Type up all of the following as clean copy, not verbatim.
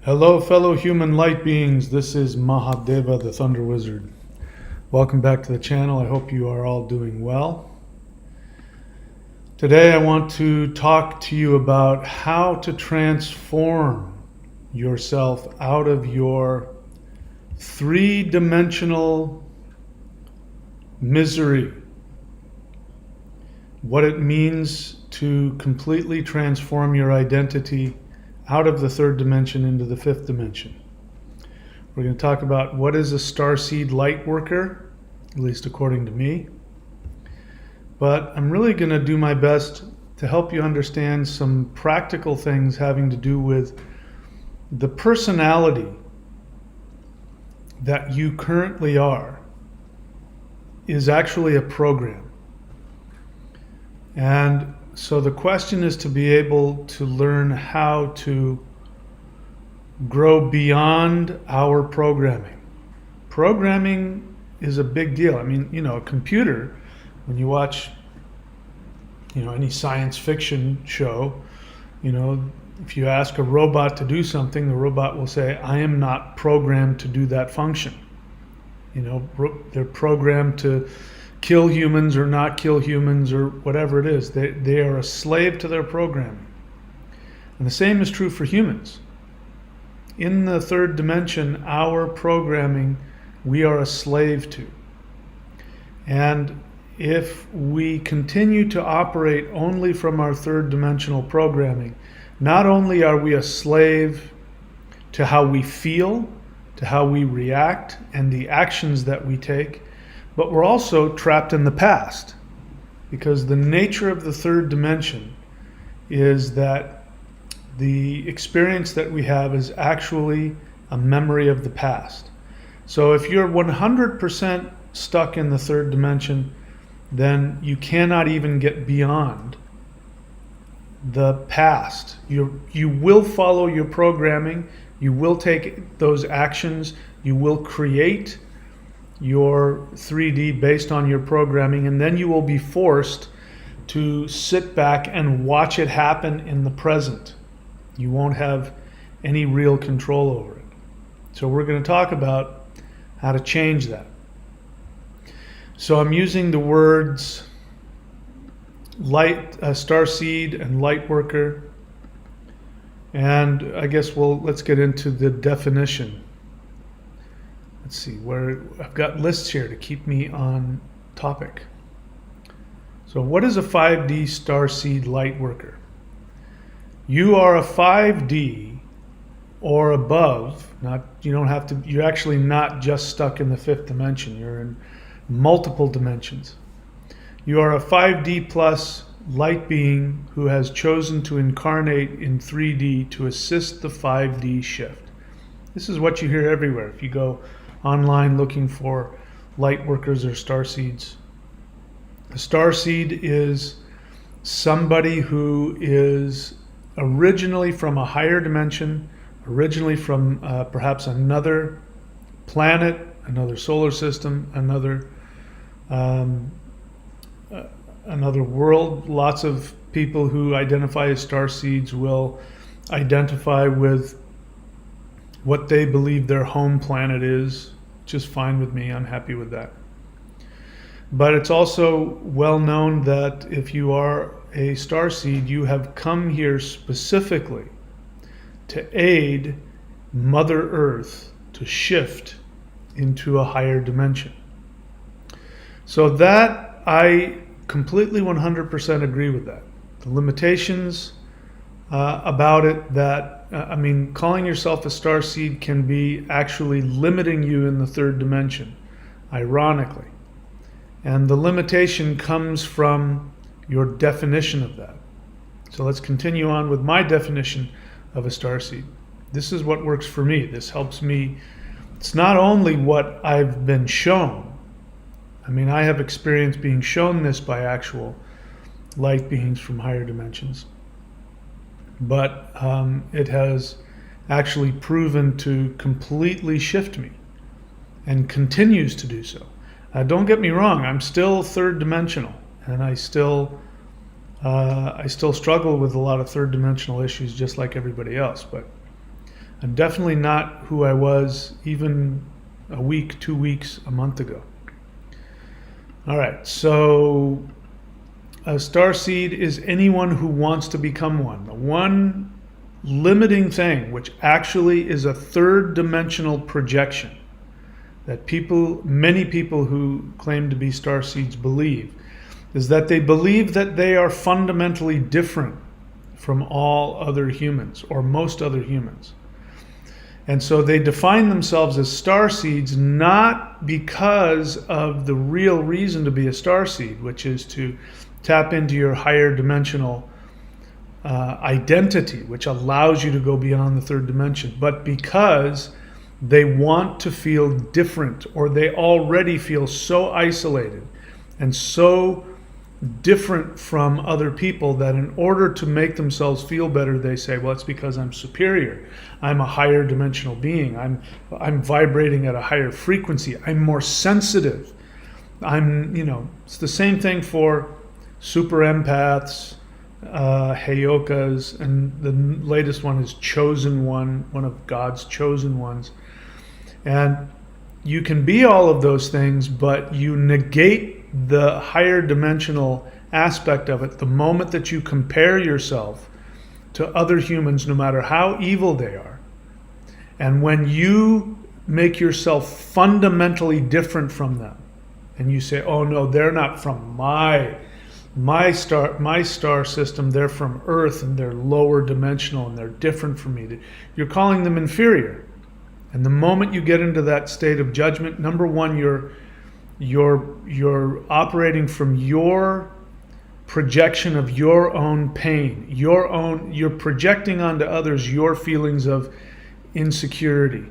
Hello, fellow human light beings. This is Mahadeva, the Thunder Wizard. Welcome back to the channel. I hope you are all doing well. Today I want to talk to you about how to transform yourself out of your three-dimensional misery. What it means to completely transform your identity out of the third dimension into the fifth dimension. We're going to talk about what is a Starseed Lightworker, at least according to me. But I'm really going to do my best to help you understand some practical things having to do with the personality that you currently are is actually a program. And so the question is to be able to learn how to grow beyond our programming. Programming is a big deal. I mean, a computer, when you watch, any science fiction show, if you ask a robot to do something, the robot will say, I am not programmed to do that function. They're programmed to kill humans or not kill humans or whatever it is. They are a slave to their programming. And the same is true for humans. In the third dimension, our programming, we are a slave to. And if we continue to operate only from our third dimensional programming, not only are we a slave to how we feel, to how we react, and the actions that we take, but we're also trapped in the past, because the nature of the third dimension is that the experience that we have is actually a memory of the past. So if you're 100% stuck in the third dimension, then you cannot even get beyond the past. You will follow your programming, you will take those actions, you will create your 3D based on your programming, and then you will be forced to sit back and watch it happen in the present. You won't have any real control over it. So we're going to talk about how to change that. So I'm using the words Starseed and Lightworker, and I guess let's get into the definition. Let's see, where I've got lists here to keep me on topic. So what is a 5D Starseed Lightworker? You are a 5D or above. You're actually not just stuck in the fifth dimension. You're in multiple dimensions. You are a 5D plus light being who has chosen to incarnate in 3D to assist the 5D shift. This is what you hear everywhere. If you go online looking for Lightworkers or Starseeds. A Starseed is somebody who is originally from a higher dimension, originally from perhaps another planet, another solar system, another world. Lots of people who identify as Starseeds will identify with what they believe their home planet is. Just fine with me. I'm happy with that. But it's also well known that if you are a Starseed, you have come here specifically to aid Mother Earth to shift into a higher dimension. So that, I completely 100% agree with that. The limitations about it, calling yourself a Starseed can be actually limiting you in the third dimension, ironically. And the limitation comes from your definition of that. So let's continue on with my definition of a Starseed. This is what works for me. This helps me. It's not only what I've been shown. I have experience being shown this by actual light beings from higher dimensions. But it has actually proven to completely shift me and continues to do so. Don't get me wrong, I'm still third dimensional, and I still struggle with a lot of third dimensional issues just like everybody else, but I'm definitely not who I was even a week, 2 weeks, a month ago. All right, so a starseed is anyone who wants to become one. The one limiting thing, which actually is a third dimensional projection that many people who claim to be starseeds believe, is that they believe that they are fundamentally different from all other humans, or most other humans. And so they define themselves as starseeds not because of the real reason to be a starseed, which is to tap into your higher dimensional identity, which allows you to go beyond the third dimension, but because they want to feel different, or they already feel so isolated and so different from other people that in order to make themselves feel better, they say, well, it's because I'm superior. I'm a higher dimensional being. I'm vibrating at a higher frequency. I'm more sensitive. It's the same thing for super empaths, heyokas, and the latest one is chosen one of God's chosen ones. And you can be all of those things, but you negate the higher dimensional aspect of it the moment that you compare yourself to other humans, no matter how evil they are. And when you make yourself fundamentally different from them, and you say, oh no, they're not from my star system, they're from Earth and they're lower dimensional and they're different from me, you're calling them inferior. And the moment you get into that state of judgment, number one, you're operating from your projection of your own pain, you're projecting onto others your feelings of insecurity.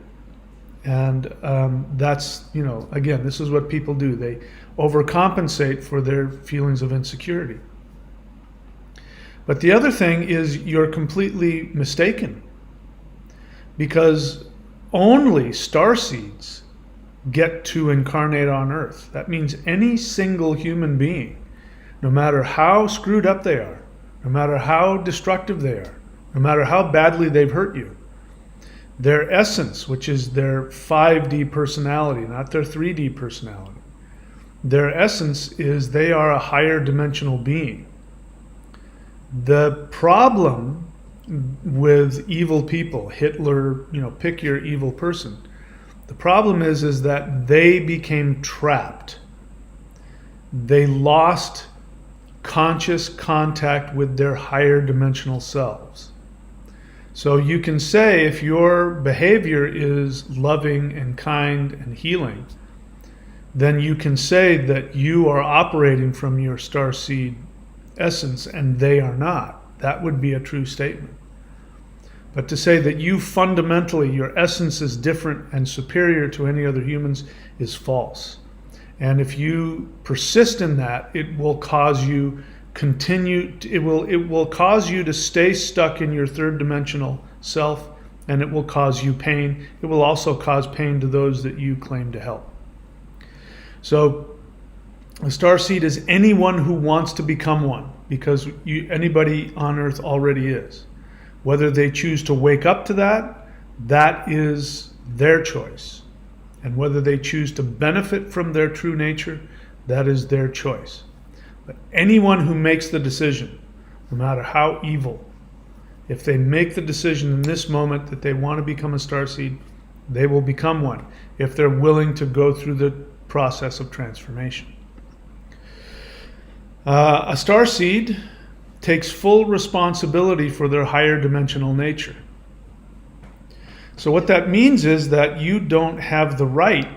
And that's, again, this is what people do. They overcompensate for their feelings of insecurity. But the other thing is you're completely mistaken, because only starseeds get to incarnate on Earth. That means any single human being, no matter how screwed up they are, no matter how destructive they are, no matter how badly they've hurt you, their essence, which is their 5D personality, not their 3D personality, their essence is they are a higher dimensional being. The problem with evil people, Hitler, pick your evil person. The problem is that they became trapped. They lost conscious contact with their higher dimensional selves. So you can say if your behavior is loving and kind and healing, then you can say that you are operating from your starseed essence and they are not. That would be a true statement. But to say that you fundamentally, your essence is different and superior to any other humans is false. And if you persist in that, it will cause you it will cause you to stay stuck in your third dimensional self, and it will cause you pain. It will also cause pain to those that you claim to help. So a starseed is anyone who wants to become one, because anybody on Earth already is. Whether they choose to wake up to that, that is their choice. And whether they choose to benefit from their true nature, that is their choice. But anyone who makes the decision, no matter how evil, if they make the decision in this moment that they want to become a starseed, they will become one if they're willing to go through the process of transformation. A starseed takes full responsibility for their higher dimensional nature. So what that means is that you don't have the right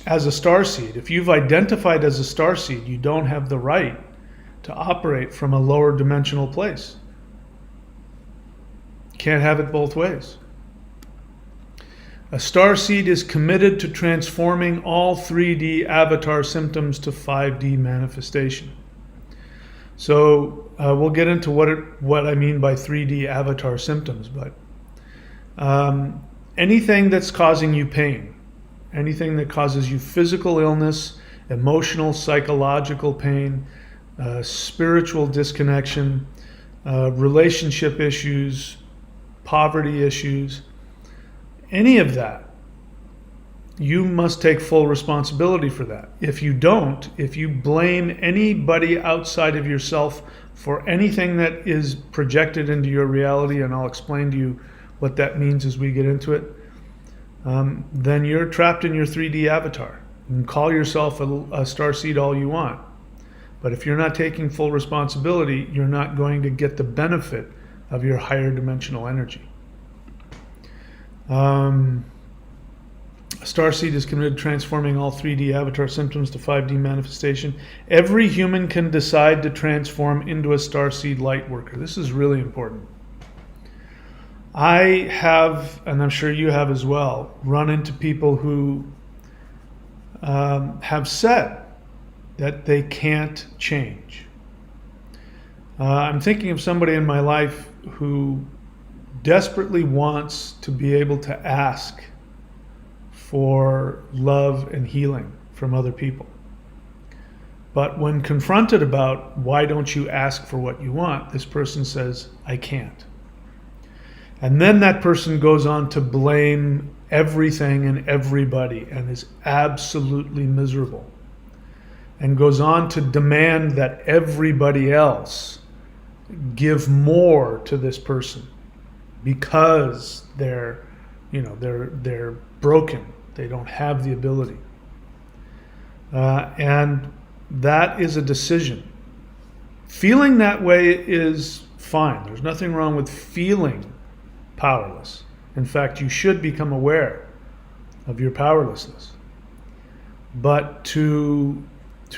as a starseed. If you've identified as a starseed, you don't have the right to operate from a lower dimensional place. Can't have it both ways. A starseed is committed to transforming all 3D avatar symptoms to 5D manifestation. So we'll get into what I mean by 3D avatar symptoms, but anything that's causing you pain, anything that causes you physical illness, emotional, psychological pain, spiritual disconnection, relationship issues, poverty issues, any of that, you must take full responsibility for that. If you don't, if you blame anybody outside of yourself for anything that is projected into your reality, and I'll explain to you what that means as we get into it, then you're trapped in your 3D avatar. You can call yourself a starseed all you want, but if you're not taking full responsibility, you're not going to get the benefit of your higher dimensional energy. A starseed is committed to transforming all 3D avatar symptoms to 5D manifestation. Every human can decide to transform into a starseed light worker. This is really important. I have, and I'm sure you have as well, run into people who have said that they can't change. I'm thinking of somebody in my life who desperately wants to be able to ask for love and healing from other people. But when confronted about why don't you ask for what you want, this person says, I can't. And then that person goes on to blame everything and everybody and is absolutely miserable. And goes on to demand that everybody else give more to this person because they're broken. They don't have the ability. And that is a decision. Feeling that way is fine. There's nothing wrong with feeling powerless. In fact, you should become aware of your powerlessness. But to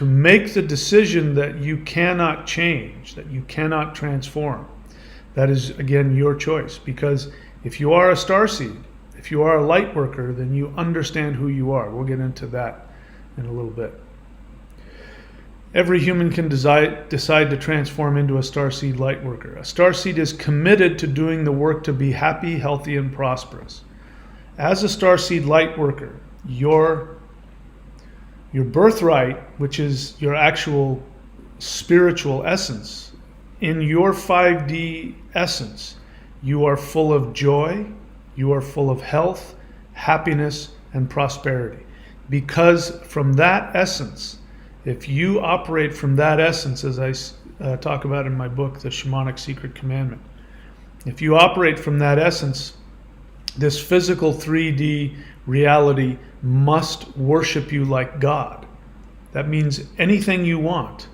make the decision that you cannot change, that you cannot transform, that is, again, your choice. Because if you are a starseed, if you are a light worker, then you understand who you are. We'll get into that in a little bit. Every human can decide to transform into a starseed light worker. A starseed is committed to doing the work to be happy, healthy, and prosperous. As a starseed light worker, your birthright, which is your actual spiritual essence, in your 5D essence, you are full of joy, you are full of health, happiness, and prosperity. Because from that essence, if you operate from that essence, as I talk about in my book, The Shamanic Secret Commandment, if you operate from that essence, this physical 3D reality must worship you like God. That means anything you want,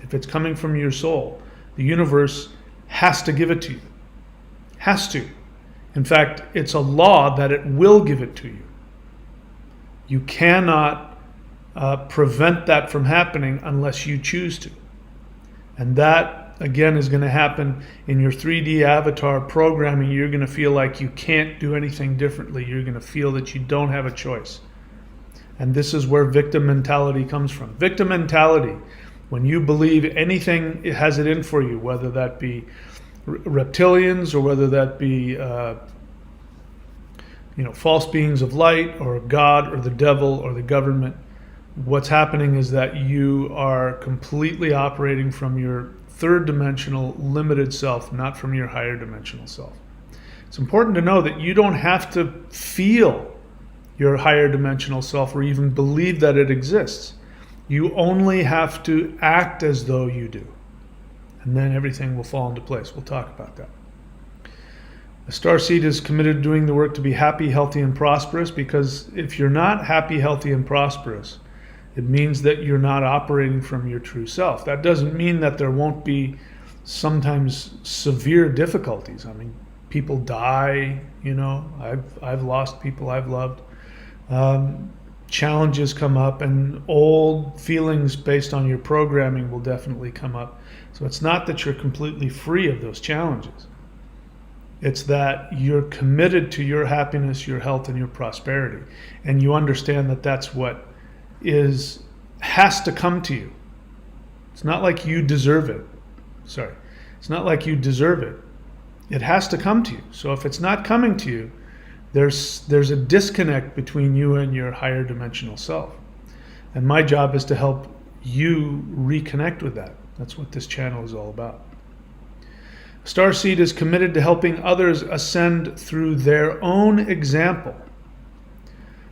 if it's coming from your soul, the universe has to give it to you. Has to. In fact, it's a law that it will give it to you. You cannot prevent that from happening unless you choose to. And that, again, is going to happen in your 3D avatar programming. You're going to feel like you can't do anything differently. You're going to feel that you don't have a choice. And this is where victim mentality comes from. Victim mentality, when you believe anything it has it in for you, whether that be reptilians or whether that be false beings of light or God or the devil or the government, what's happening is that you are completely operating from your third dimensional limited self, not from your higher dimensional self. It's important to know that you don't have to feel your higher dimensional self or even believe that it exists. You only have to act as though you do. And then everything will fall into place. We'll talk about that. A starseed is committed to doing the work to be happy, healthy, and prosperous, because if you're not happy, healthy, and prosperous, it means that you're not operating from your true self. That doesn't mean that there won't be sometimes severe difficulties. I mean, people die, I've lost people I've loved. Challenges come up, and old feelings based on your programming will definitely come up. So it's not that you're completely free of those challenges. It's that you're committed to your happiness, your health, and your prosperity. And you understand that that's what has to come to you. It's not like you deserve it. It's not like you deserve it. It has to come to you. So if it's not coming to you, there's a disconnect between you and your higher dimensional self. And my job is to help you reconnect with that. That's what this channel is all about. Starseed is committed to helping others ascend through their own example.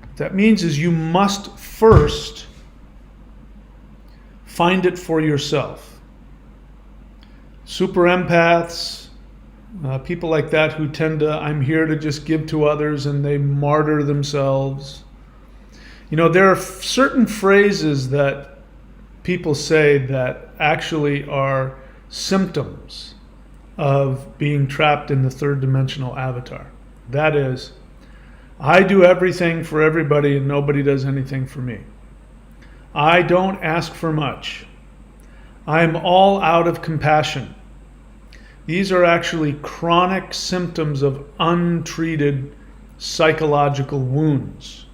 What that means is you must first find it for yourself. Super empaths, people like that who tend to, I'm here to just give to others, and they martyr themselves. You know, there are certain phrases that people say that actually are symptoms of being trapped in the third dimensional avatar. That is, I do everything for everybody and nobody does anything for me. I don't ask for much. I'm all out of compassion. These are actually chronic symptoms of untreated psychological wounds.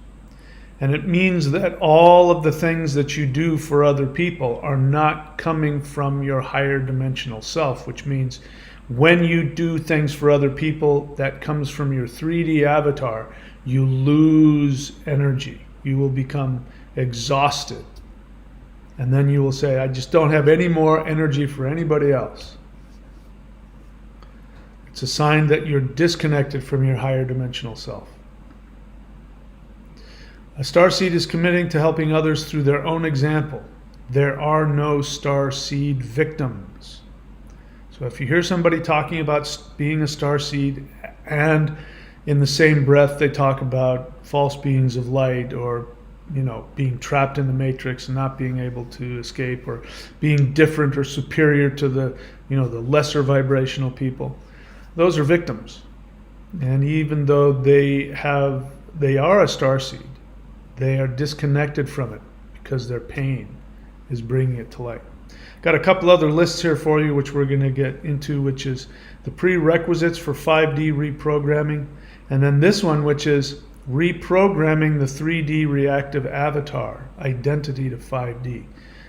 And it means that all of the things that you do for other people are not coming from your higher dimensional self, which means when you do things for other people that comes from your 3D avatar, you lose energy. You will become exhausted. And then you will say, I just don't have any more energy for anybody else. It's a sign that you're disconnected from your higher dimensional self. A starseed is committing to helping others through their own example. There are no starseed victims. So if you hear somebody talking about being a starseed and in the same breath they talk about false beings of light, or being trapped in the matrix and not being able to escape, or being different or superior to the lesser vibrational people, those are victims. And even though they are a starseed, they are disconnected from it because their pain is bringing it to light. Got a couple other lists here for you which we're going to get into, which is the prerequisites for 5D reprogramming, and then this one, which is reprogramming the 3D reactive avatar identity to 5D.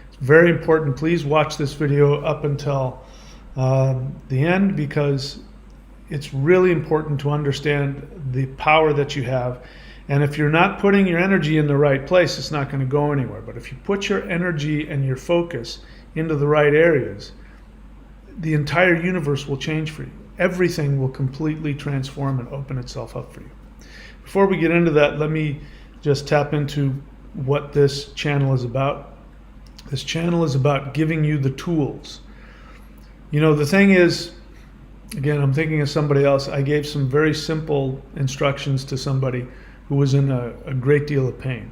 It's very important. Please watch this video up until the end, because it's really important to understand the power that you have. And if you're not putting your energy in the right place, it's not going to go anywhere. But if you put your energy and your focus into the right areas, the entire universe will change for you. Everything will completely transform and open itself up for you. Before we get into that, let me just tap into what this channel is about. This channel is about giving you the tools. The thing is, again, I'm thinking of somebody else. I gave some very simple instructions to somebody who was in a great deal of pain.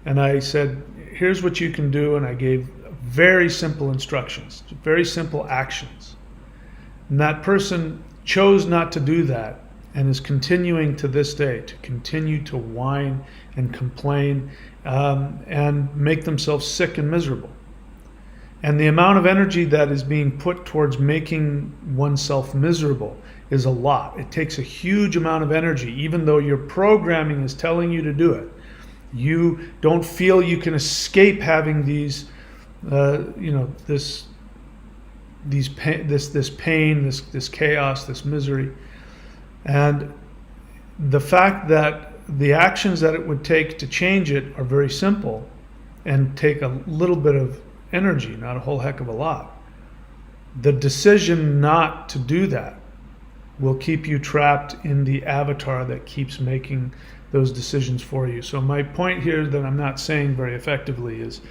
And I said, here's what you can do. And I gave very simple instructions, very simple actions. And that person chose not to do that, and is continuing to this day to continue to whine and complain and make themselves sick and miserable. And the amount of energy that is being put towards making oneself miserable is a lot. It takes a huge amount of energy, even though your programming is telling you to do it. You don't feel you can escape having these, this pain, this chaos, this misery. And the fact that the actions that it would take to change it are very simple and take a little bit of energy, not a whole heck of a lot. The decision not to do that will keep you trapped in the avatar that keeps making those decisions for you. So my point here that I'm not saying very effectively is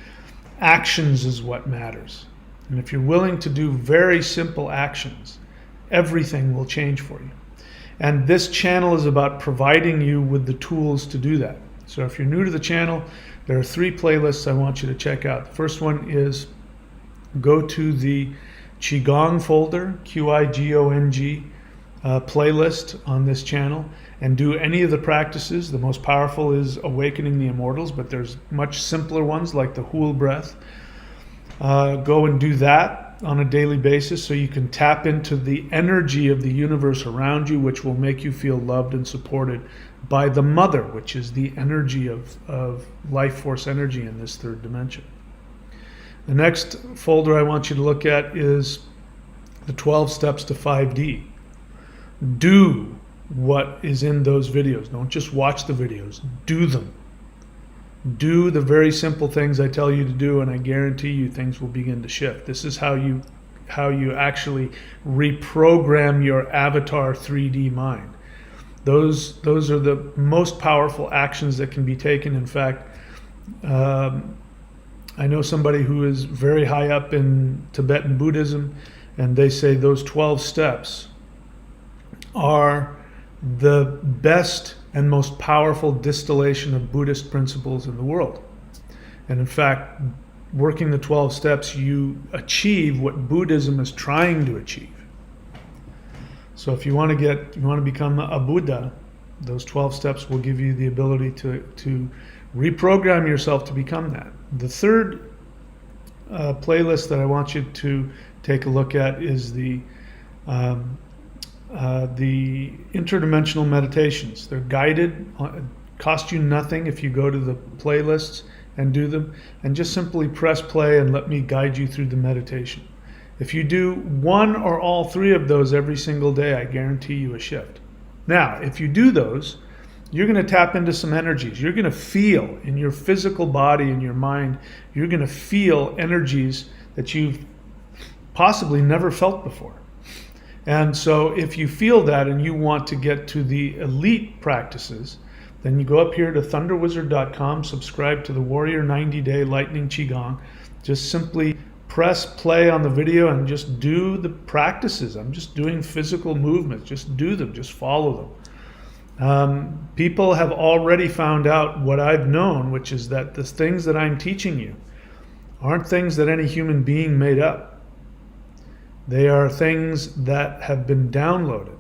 actions is what matters. And if you're willing to do very simple actions, everything will change for you. And this channel is about providing you with the tools to do that. So if you're new to the channel, there are 3 playlists I want you to check out. The first one is go to the Qigong folder, Qigong playlist on this channel, and do any of the practices. The most powerful is Awakening the Immortals, but there's much simpler ones like the Hool breath. Go and do that on a daily basis so you can tap into the energy of the universe around you, which will make you feel loved and supported by the mother, which is the energy of life force energy in this third dimension. The next folder I want you to look at is the 12 steps to 5D. Do what is in those videos. Don't just watch the videos. Do them. Do the very simple things I tell you to do, and I guarantee you things will begin to shift. This is how you how you actually reprogram your avatar 3D mind. Those are the most powerful actions that can be taken. In fact, I know somebody who is very high up in Tibetan Buddhism, and they say those 12 steps are the best and most powerful distillation of Buddhist principles in the world. And in fact, working the 12 steps, you achieve what Buddhism is trying to achieve. So if you want to become a Buddha, those 12 steps will give you the ability to reprogram yourself to become that. The third playlist that I want you to take a look at is the interdimensional meditations. They're guided, cost you nothing if you go to the playlists and do them, and just simply press play and let me guide you through the meditation. If you do one or all three of those every single day, I guarantee you a shift. Now, if you do those, you're going to tap into some energies. You're going to feel in your physical body and your mind, you're going to feel energies that you've possibly never felt before. And so if you feel that and you want to get to the elite practices, then you go up here to thunderwizard.com, subscribe to the Warrior 90-Day Lightning Qigong. Just simply press play on the video and just do the practices. I'm just doing physical movements. Just do them. Just follow them. People have already found out what I've known, which is that the things that I'm teaching you aren't things that any human being made up. They are things that have been downloaded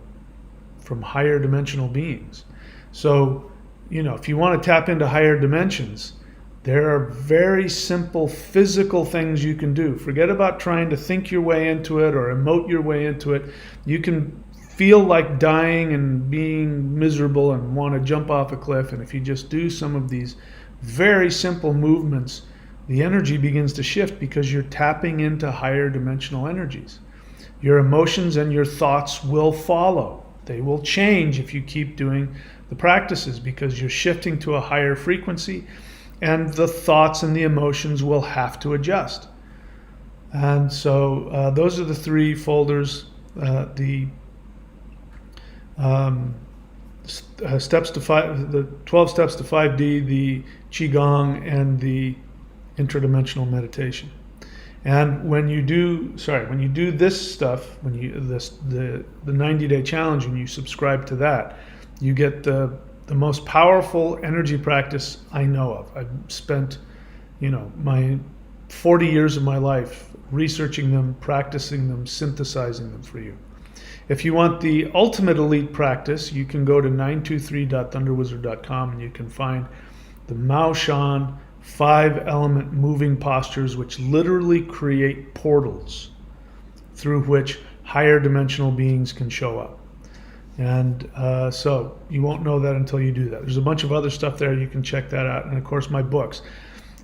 from higher dimensional beings. So, if you want to tap into higher dimensions, there are very simple physical things you can do. Forget about trying to think your way into it or emote your way into it. You can feel like dying and being miserable and want to jump off a cliff. And if you just do some of these very simple movements, the energy begins to shift because you're tapping into higher dimensional energies. Your emotions and your thoughts will follow. They will change if you keep doing the practices because you're shifting to a higher frequency, and the thoughts and the emotions will have to adjust. And so those are the three folders, the 12 steps to 5D, the Qigong, and the interdimensional meditation. And when you do this stuff, the 90-day challenge, and you subscribe to that, you get the most powerful energy practice I know of. I've spent, my 40 years of my life researching them, practicing them, synthesizing them for you. If you want the ultimate elite practice, you can go to 923.thunderwizard.com and you can find the Mao Shan 5-element moving postures, which literally create portals through which higher dimensional beings can show up. And so you won't know that until you do that. There's a bunch of other stuff there. You can check that out. And of course, my books.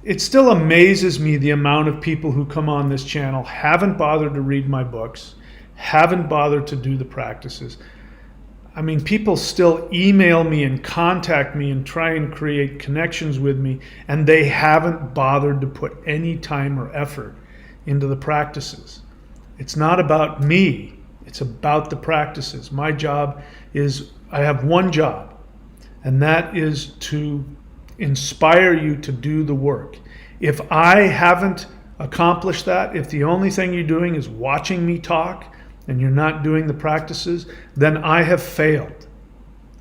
It still amazes me the amount of people who come on this channel haven't bothered to read my books, haven't bothered to do the practices. I mean, people still email me and contact me and try and create connections with me, and they haven't bothered to put any time or effort into the practices. It's not about me. It's about the practices. My job is, I have one job, and that is to inspire you to do the work. If I haven't accomplished that, if the only thing you're doing is watching me talk and you're not doing the practices, then I have failed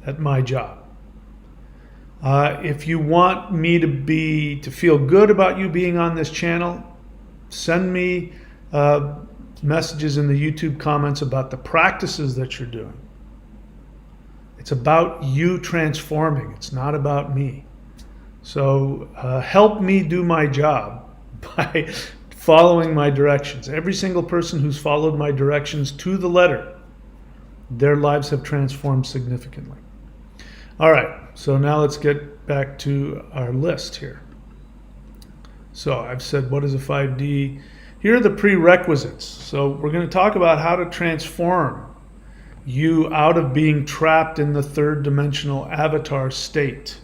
at my job. If you want me to feel good about you being on this channel, send me messages in the YouTube comments about the practices that you're doing. It's about you transforming. It's not about me. So help me do my job by following my directions. Every single person who's followed my directions to the letter, their lives have transformed significantly. All right, so now let's get back to our list here. So I've said, what is a 5D? Here are the prerequisites. So we're going to talk about how to transform you out of being trapped in the third dimensional avatar state.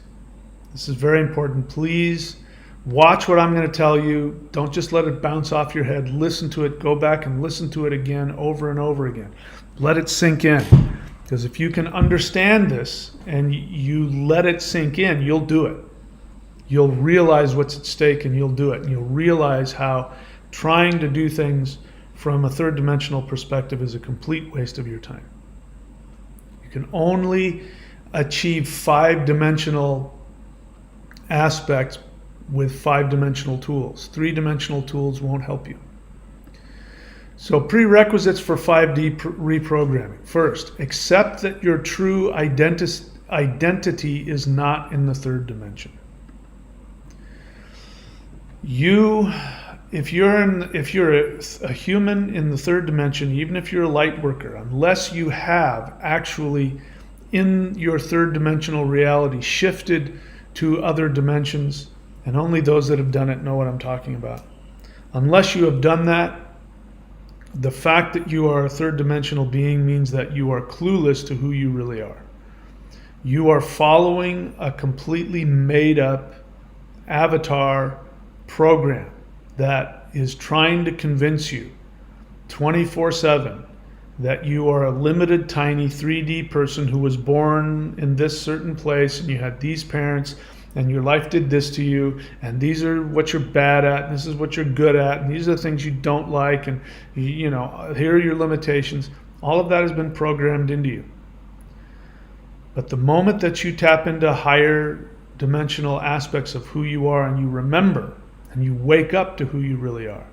This is very important. Please Watch what I'm going to tell you. Don't just let it bounce off your head. Listen to it. Go back and listen to it again, over and over again. Let it sink in. Because if you can understand this and you let it sink in, you'll do it. You'll realize what's at stake and you'll do it. And you'll realize how trying to do things from a third dimensional perspective is a complete waste of your time. You can only achieve 5-dimensional aspects with 5-dimensional tools. 3-dimensional tools won't help you. So prerequisites for 5D reprogramming. First, accept that your true identity is not in the third dimension. If you're a human in the third dimension, even if you're a light worker, unless you have actually in your third dimensional reality shifted to other dimensions, and only those that have done it know what I'm talking about. Unless you have done that, the fact that you are a third dimensional being means that you are clueless to who you really are. You are following a completely made up avatar program that is trying to convince you 24/7 that you are a limited, tiny 3D person who was born in this certain place and you had these parents and your life did this to you, and these are what you're bad at, and this is what you're good at, and these are the things you don't like, and you know, here are your limitations. All of that has been programmed into you. But the moment that you tap into higher dimensional aspects of who you are and you remember and you wake up to who you really are,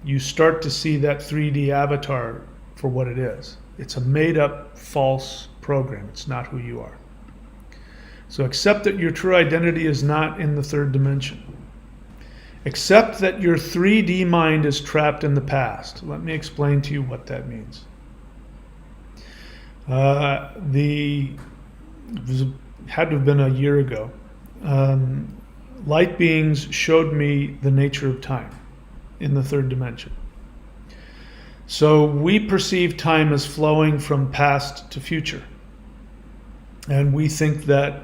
you start to see that 3D avatar for what it is. It's a made up false program. It's not who you are. So accept that your true identity is not in the third dimension. Accept that your 3D mind is trapped in the past. Let me explain to you what that means. Had to have been a year ago. Light beings showed me the nature of time in the third dimension. So we perceive time as flowing from past to future. And we think that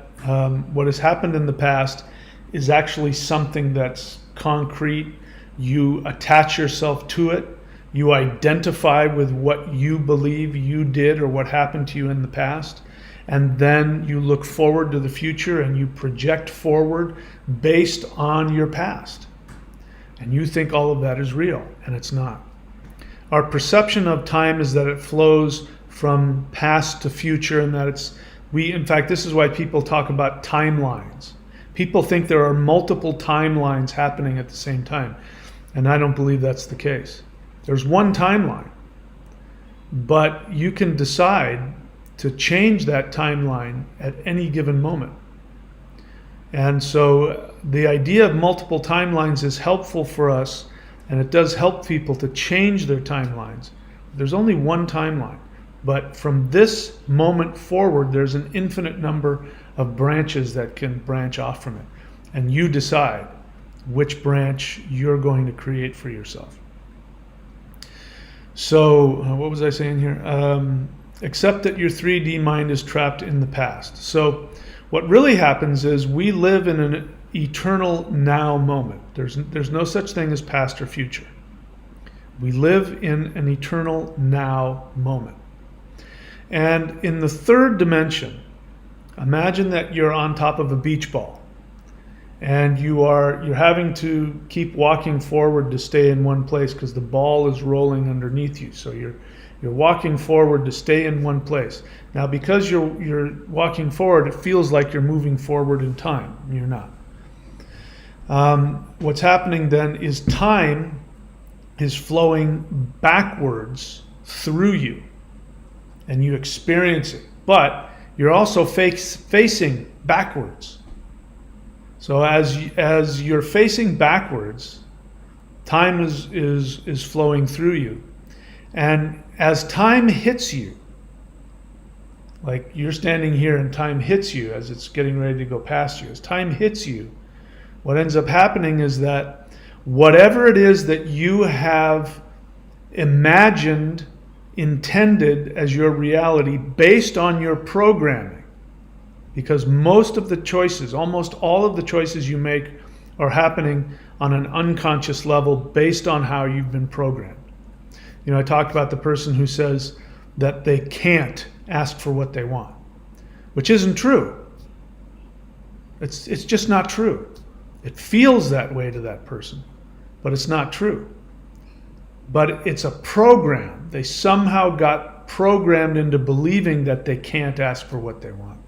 what has happened in the past is actually something that's concrete. You attach yourself to it. You identify with what you believe you did or what happened to you in the past. And then you look forward to the future and you project forward based on your past. And you think all of that is real, and it's not. Our perception of time is that it flows from past to future, and that in fact, this is why people talk about timelines. People think there are multiple timelines happening at the same time, and I don't believe that's the case. There's one timeline, but you can decide to change that timeline at any given moment. And so the idea of multiple timelines is helpful for us, and it does help people to change their timelines. There's only one timeline. But from this moment forward, there's an infinite number of branches that can branch off from it. And you decide which branch you're going to create for yourself. So, what was I saying here? Accept that your 3D mind is trapped in the past. So, what really happens is we live in an eternal now moment. There's no such thing as past or future. We live in an eternal now moment. And in the third dimension, imagine that you're on top of a beach ball and you're having to keep walking forward to stay in one place because the ball is rolling underneath you. So you're walking forward to stay in one place. Now, because you're walking forward, it feels like you're moving forward in time. You're not. What's happening then is time is flowing backwards through you. And you experience it, but you're also facing backwards. So as you're facing backwards, time is flowing through you, and as time hits you, like you're standing here and time hits you as it's getting ready to go past you. As time hits you, what ends up happening is that whatever it is that you have imagined, intended as your reality based on your programming, because most of the choices, almost all of the choices you make are happening on an unconscious level based on how you've been programmed. You know, I talked about the person who says that they can't ask for what they want, which isn't true. It's just not true. It feels that way to that person, but it's not true. But it's a program. They somehow got programmed into believing that they can't ask for what they want.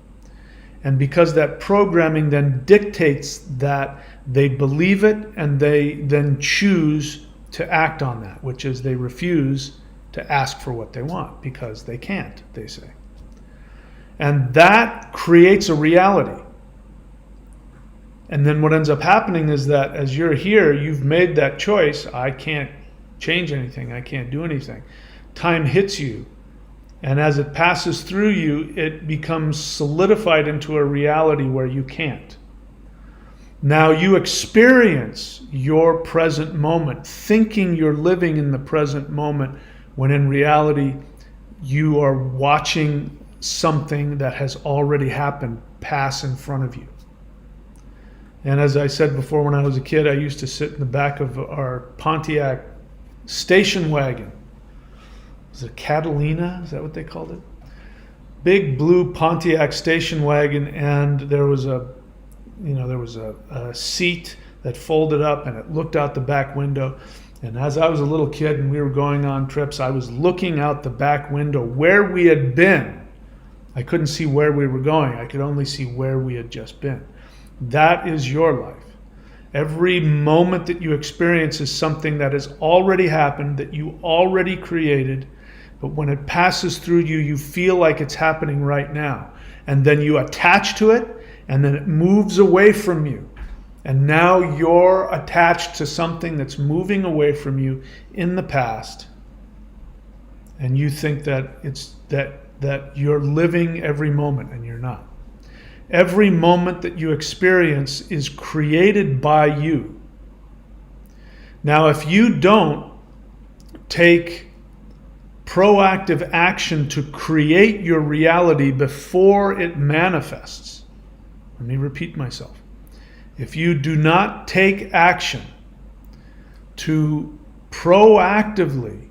And because that programming then dictates that, they believe it and they then choose to act on that, which is they refuse to ask for what they want because they can't, they say. And that creates a reality. And then what ends up happening is that as you're here, you've made that choice. I can't change anything. I can't do anything. Time hits you. And as it passes through you, it becomes solidified into a reality where you can't. Now you experience your present moment, thinking you're living in the present moment, when in reality you are watching something that has already happened pass in front of you. And as I said before, when I was a kid, I used to sit in the back of our Pontiac station wagon. Was it Catalina? Is that what they called it? Big blue Pontiac station wagon, and there was a seat that folded up and it looked out the back window. And as I was a little kid and we were going on trips, I was looking out the back window where we had been. I couldn't see where we were going. I could only see where we had just been. That is your life. Every moment that you experience is something that has already happened, that you already created, but when it passes through you, you feel like it's happening right now. And then you attach to it, and then it moves away from you. And now you're attached to something that's moving away from you in the past. And you think that it's that you're living every moment, and you're not. Every moment that you experience is created by you. Now, if you don't take proactive action to create your reality before it manifests, let me repeat myself. If you do not take action to proactively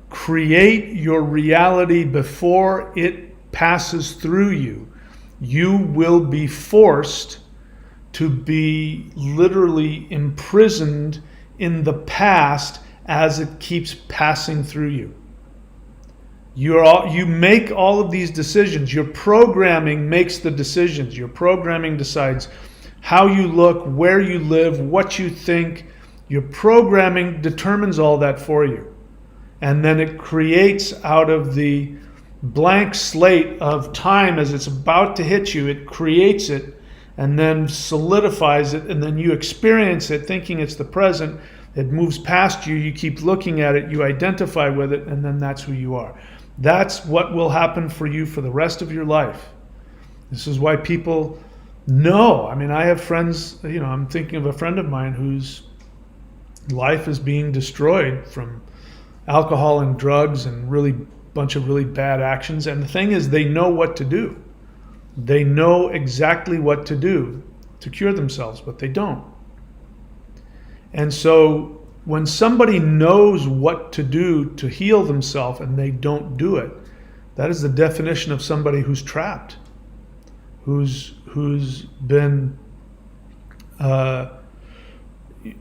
create your reality before it passes through you, you will be forced to be literally imprisoned in the past as it keeps passing through you. You make all of these decisions. Your programming makes the decisions. Your programming decides how you look, where you live, what you think. Your programming determines all that for you. And then it creates out of the blank slate of time as it's about to hit you, it creates it and then solidifies it, and then you experience it thinking it's the present. It moves past you, you keep looking at it, you identify with it, and then that's who you are. That's what will happen for you for the rest of your life. This is why people know. I mean, I have friends, I'm thinking of a friend of mine whose life is being destroyed from alcohol and drugs and bunch of really bad actions. And the thing is, they know what to do. They know exactly what to do to cure themselves, but they don't. And so when somebody knows what to do to heal themselves and they don't do it, that is the definition of somebody who's trapped, who's been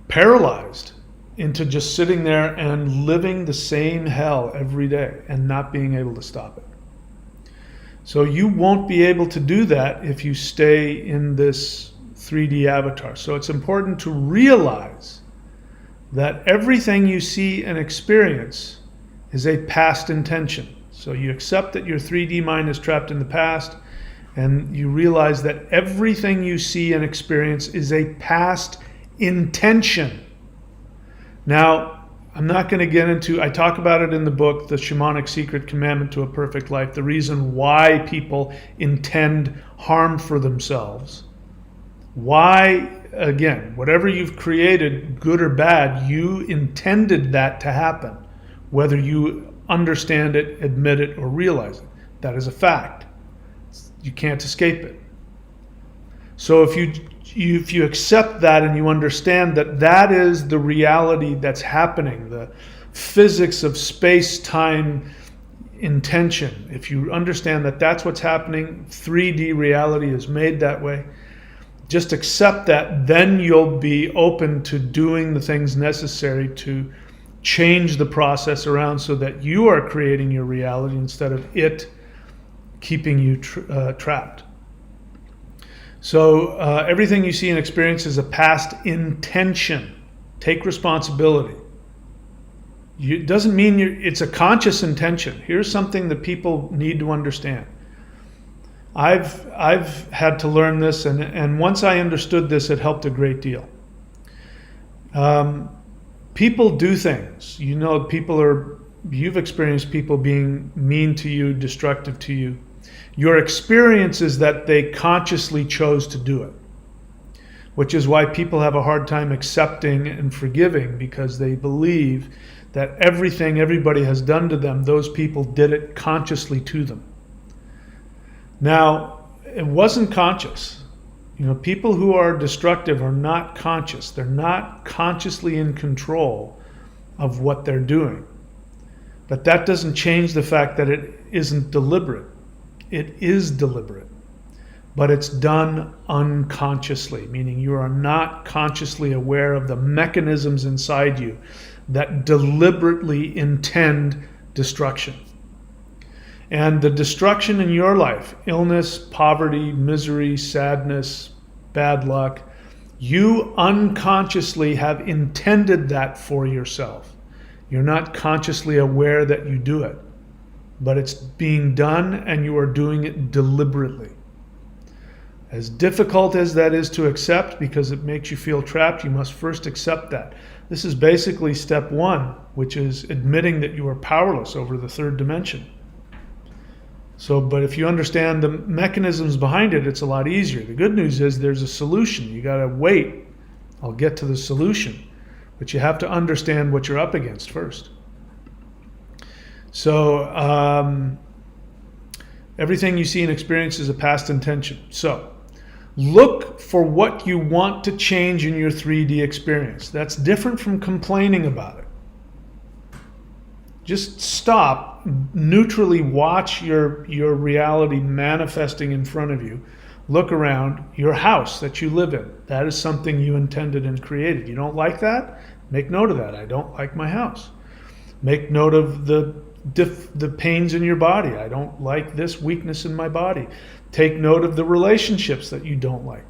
paralyzed into just sitting there and living the same hell every day and not being able to stop it. So you won't be able to do that if you stay in this 3D avatar. So it's important to realize that everything you see and experience is a past intention. So you accept that your 3D mind is trapped in the past, and you realize that everything you see and experience is a past intention. Now, I'm not going to get into, I talk about it in the book, The Shamanic Secret Commandment to a Perfect Life, the reason why people intend harm for themselves. Why, again, whatever you've created, good or bad, you intended that to happen, whether you understand it, admit it, or realize it. That is a fact. You can't escape it. So if if you accept that and you understand that that is the reality that's happening, the physics of space-time intention, if you understand that that's what's happening, 3D reality is made that way, just accept that, then you'll be open to doing the things necessary to change the process around so that you are creating your reality instead of it keeping you trapped. So everything you see and experience is a past intention. Take responsibility. It doesn't mean it's a conscious intention. Here's something that people need to understand. I've had to learn this, and once I understood this, it helped a great deal. People do things. You know, you've experienced people being mean to you, destructive to you. Your experience is that they consciously chose to do it, which is why people have a hard time accepting and forgiving, because they believe that everything everybody has done to them, those people did it consciously to them. Now, it wasn't conscious. You know, people who are destructive are not conscious. They're not consciously in control of what they're doing. But that doesn't change the fact that it isn't deliberate. It is deliberate, but it's done unconsciously, meaning you are not consciously aware of the mechanisms inside you that deliberately intend destruction. And the destruction in your life, illness, poverty, misery, sadness, bad luck, you unconsciously have intended that for yourself. You're not consciously aware that you do it, but it's being done and you are doing it deliberately. As difficult as that is to accept, because it makes you feel trapped, you must first accept that. This is basically step one, which is admitting that you are powerless over the third dimension. So, but if you understand the mechanisms behind it, it's a lot easier. The good news is there's a solution. You got to wait. I'll get to the solution, but you have to understand what you're up against first. So everything you see and experience is a past intention. So look for what you want to change in your 3D experience. That's different from complaining about it. Just stop, neutrally watch your reality manifesting in front of you. Look around your house that you live in. That is something you intended and created. You don't like that? Make note of that. I don't like my house. Make note of the pains in your body. I don't like this weakness in my body. Take note of the relationships that you don't like.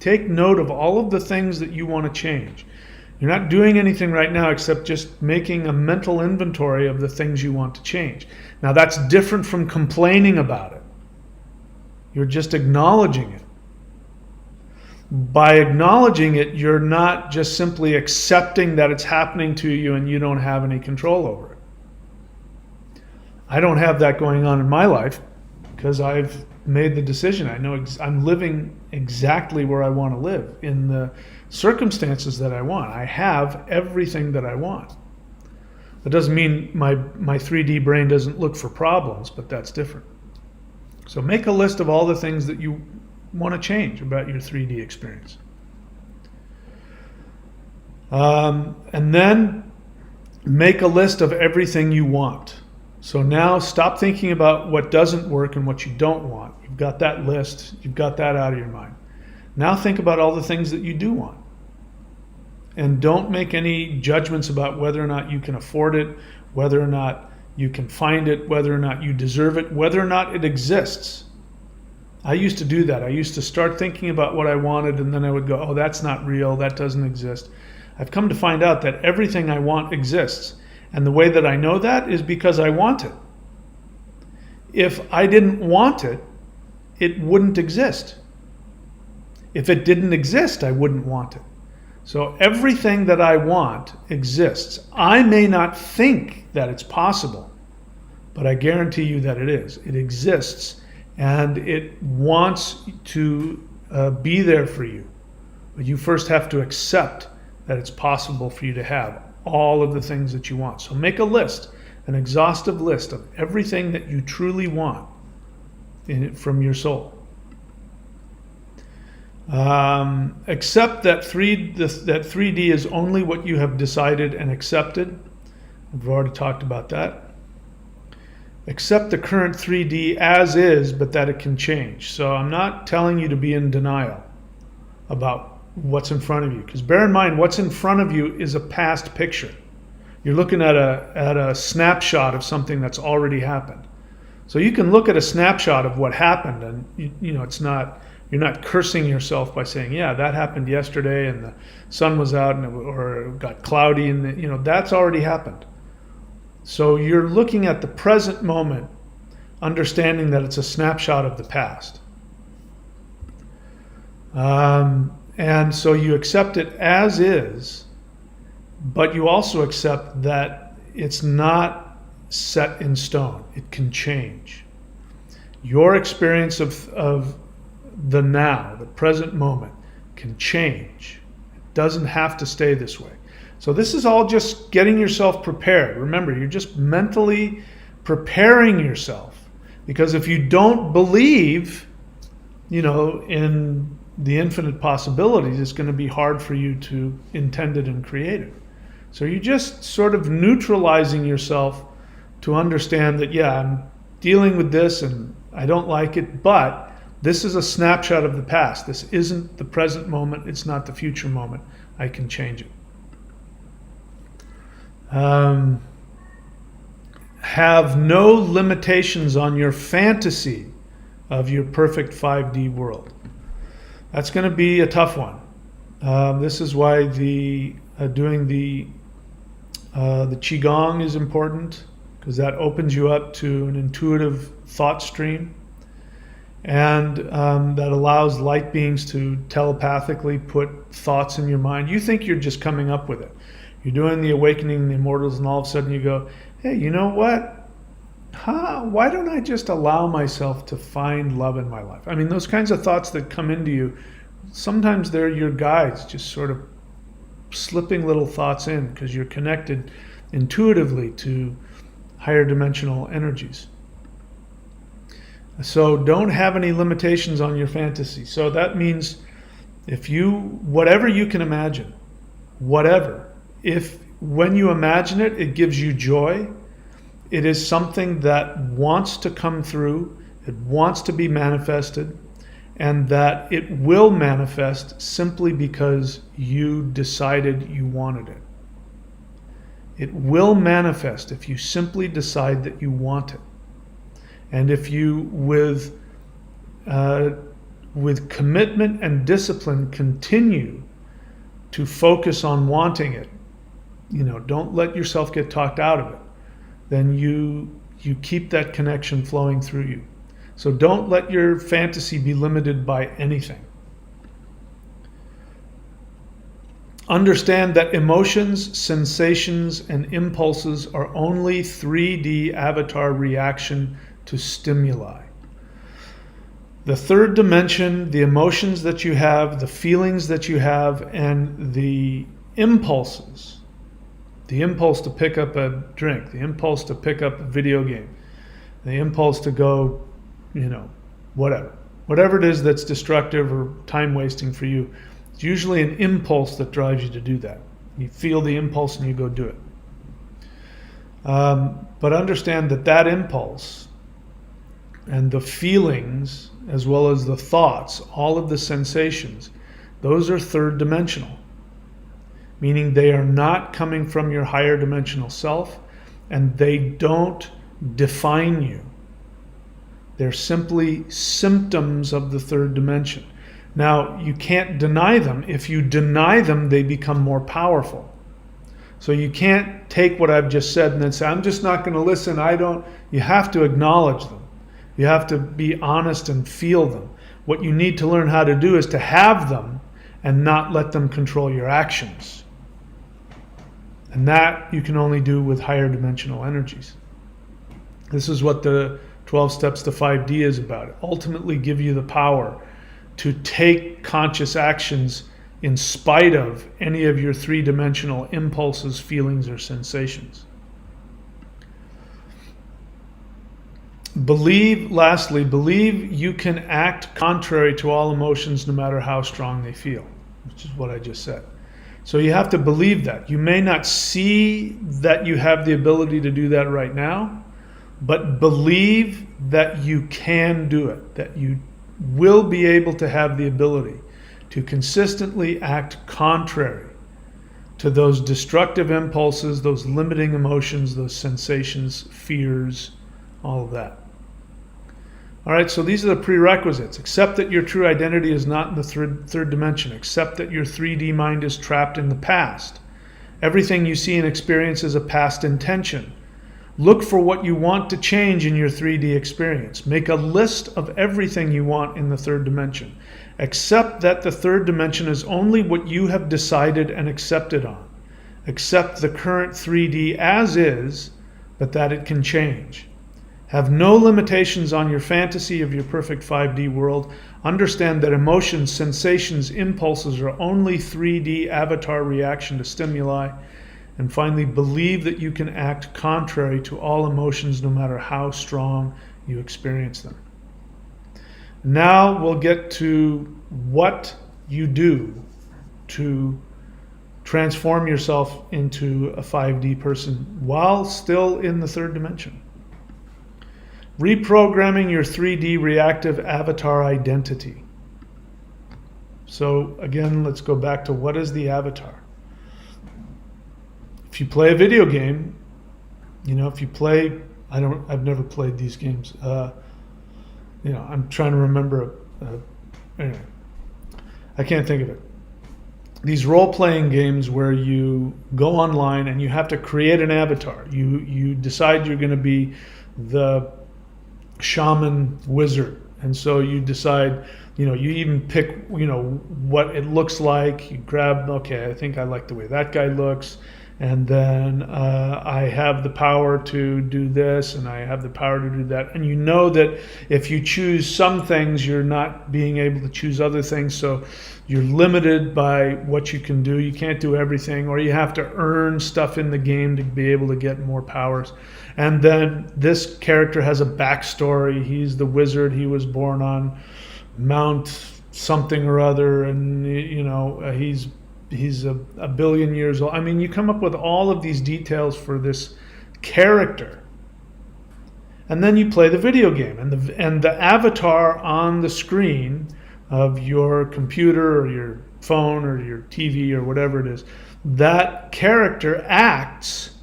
Take note of all of the things that you want to change. You're not doing anything right now except just making a mental inventory of the things you want to change. Now that's different from complaining about it. You're just acknowledging it. By acknowledging it, you're not just simply accepting that it's happening to you and you don't have any control over it. I don't have that going on in my life because I've made the decision. I know I'm living exactly where I want to live in the circumstances that I want. I have everything that I want. That doesn't mean my 3D brain doesn't look for problems, but that's different. So make a list of all the things that you want to change about your 3D experience. And then make a list of everything you want. So now stop thinking about what doesn't work and what you don't want. You've got that list. You've got that out of your mind. Now think about all the things that you do want. And don't make any judgments about whether or not you can afford it, whether or not you can find it, whether or not you deserve it, whether or not it exists. I used to do that. I used to start thinking about what I wanted and then I would go, oh, that's not real, that doesn't exist. I've come to find out that everything I want exists. And the way that I know that is because I want it. If I didn't want it, it wouldn't exist. If it didn't exist, I wouldn't want it. So everything that I want exists. I may not think that it's possible, but I guarantee you that it is. It exists, and it wants to be there for you. But you first have to accept that it's possible for you to have all of the things that you want. So make a list, an exhaustive list of everything that you truly want from your soul. Accept that 3D is only what you have decided and accepted. We've already talked about that. Accept the current 3D as is, but that it can change. So I'm not telling you to be in denial about what's in front of you, because bear in mind, what's in front of you is a past picture. You're looking at a snapshot of something that's already happened. So you can look at a snapshot of what happened, and it's not, you're not cursing yourself by saying, yeah, that happened yesterday and the sun was out or it got cloudy, and that's already happened. So you're looking at the present moment, understanding that it's a snapshot of the past. And so you accept it as is, but you also accept that it's not set in stone. It can change. Your experience of the now, the present moment, can change. It doesn't have to stay this way. So this is all just getting yourself prepared. Remember, you're just mentally preparing yourself, because if you don't believe, in the infinite possibilities, it's going to be hard for you to intend it and create it. So you're just sort of neutralizing yourself to understand that, yeah, I'm dealing with this and I don't like it, but this is a snapshot of the past. This isn't the present moment. It's not the future moment. I can change it. Have no limitations on your fantasy of your perfect 5D world. That's going to be a tough one. This is why doing the Qigong is important, because that opens you up to an intuitive thought stream, and that allows light beings to telepathically put thoughts in your mind. You think you're just coming up with it. You're doing the Awakening the Immortals, and all of a sudden you go, hey, you know what? Why don't I just allow myself to find love in my life? I mean, those kinds of thoughts that come into you, sometimes they're your guides, just sort of slipping little thoughts in, because you're connected intuitively to higher dimensional energies. So don't have any limitations on your fantasy. So that means whatever you can imagine, whatever, when you imagine it, it gives you joy, it is something that wants to come through, it wants to be manifested, and that it will manifest simply because you decided you wanted it. It will manifest if you simply decide that you want it. And if you, with commitment and discipline, continue to focus on wanting it, don't let yourself get talked out of it, then you keep that connection flowing through you. So don't let your fantasy be limited by anything. Understand that emotions, sensations, and impulses are only 3D avatar reaction to stimuli. The third dimension, the emotions that you have, the feelings that you have, and the impulses, the impulse to pick up a drink, the impulse to pick up a video game, the impulse to go, whatever it is that's destructive or time wasting for you, it's usually an impulse that drives you to do that. You feel the impulse and you go do it. But understand that impulse and the feelings, as well as the thoughts, all of the sensations, those are third dimensional, meaning they are not coming from your higher dimensional self, and they don't define you. They're simply symptoms of the third dimension. Now, you can't deny them. If you deny them, they become more powerful. So you can't take what I've just said and then say, I'm just not going to listen. You have to acknowledge them. You have to be honest and feel them. What you need to learn how to do is to have them and not let them control your actions. And that you can only do with higher dimensional energies. This is what the 12 Steps to 5D is about. Ultimately give you the power to take conscious actions in spite of any of your three-dimensional impulses, feelings, or sensations. Lastly, believe you can act contrary to all emotions no matter how strong they feel, which is what I just said. So you have to believe that. You may not see that you have the ability to do that right now, but believe that you can do it, that you will be able to have the ability to consistently act contrary to those destructive impulses, those limiting emotions, those sensations, fears, all of that. All right, so these are the prerequisites. Accept that your true identity is not in the third dimension. Accept that your 3D mind is trapped in the past. Everything you see and experience is a past intention. Look for what you want to change in your 3D experience. Make a list of everything you want in the third dimension. Accept that the third dimension is only what you have decided and accepted on. Accept the current 3D as is, but that it can change. Have no limitations on your fantasy of your perfect 5D world. Understand that emotions, sensations, impulses are only 3D avatar reaction to stimuli. And finally, believe that you can act contrary to all emotions no matter how strong you experience them. Now we'll get to what you do to transform yourself into a 5D person while still in the third dimension. Reprogramming your 3D reactive avatar identity. So again, let's go back to what is the avatar? If you play a video game, if you play, I've never played these games. I'm trying to remember. Anyway, I can't think of it. These role-playing games where you go online and you have to create an avatar. You decide you're going to be the shaman wizard, and so you decide. You even pick. What it looks like. You grab. Okay, I think I like the way that guy looks. And then I have the power to do this, and I have the power to do that. And you know that if you choose some things, you're not being able to choose other things. So you're limited by what you can do. You can't do everything, or you have to earn stuff in the game to be able to get more powers. And then this character has a backstory. He's the wizard. He was born on Mount something or other, and he's a billion years old. I mean, you come up with all of these details for this character. And then you play the video game. And the avatar on the screen of your computer or your phone or your TV or whatever it is, that character acts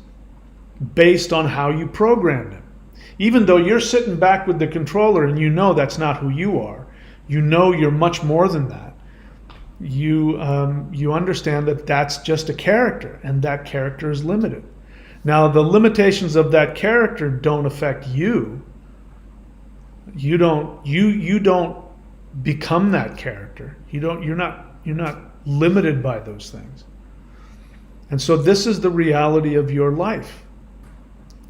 based on how you programmed him. Even though you're sitting back with the controller and that's not who you are. You're much more than that. You understand that that's just a character, and that character is limited. Now, the limitations of that character don't affect you. You don't become that character. You're not limited by those things. And so this is the reality of your life.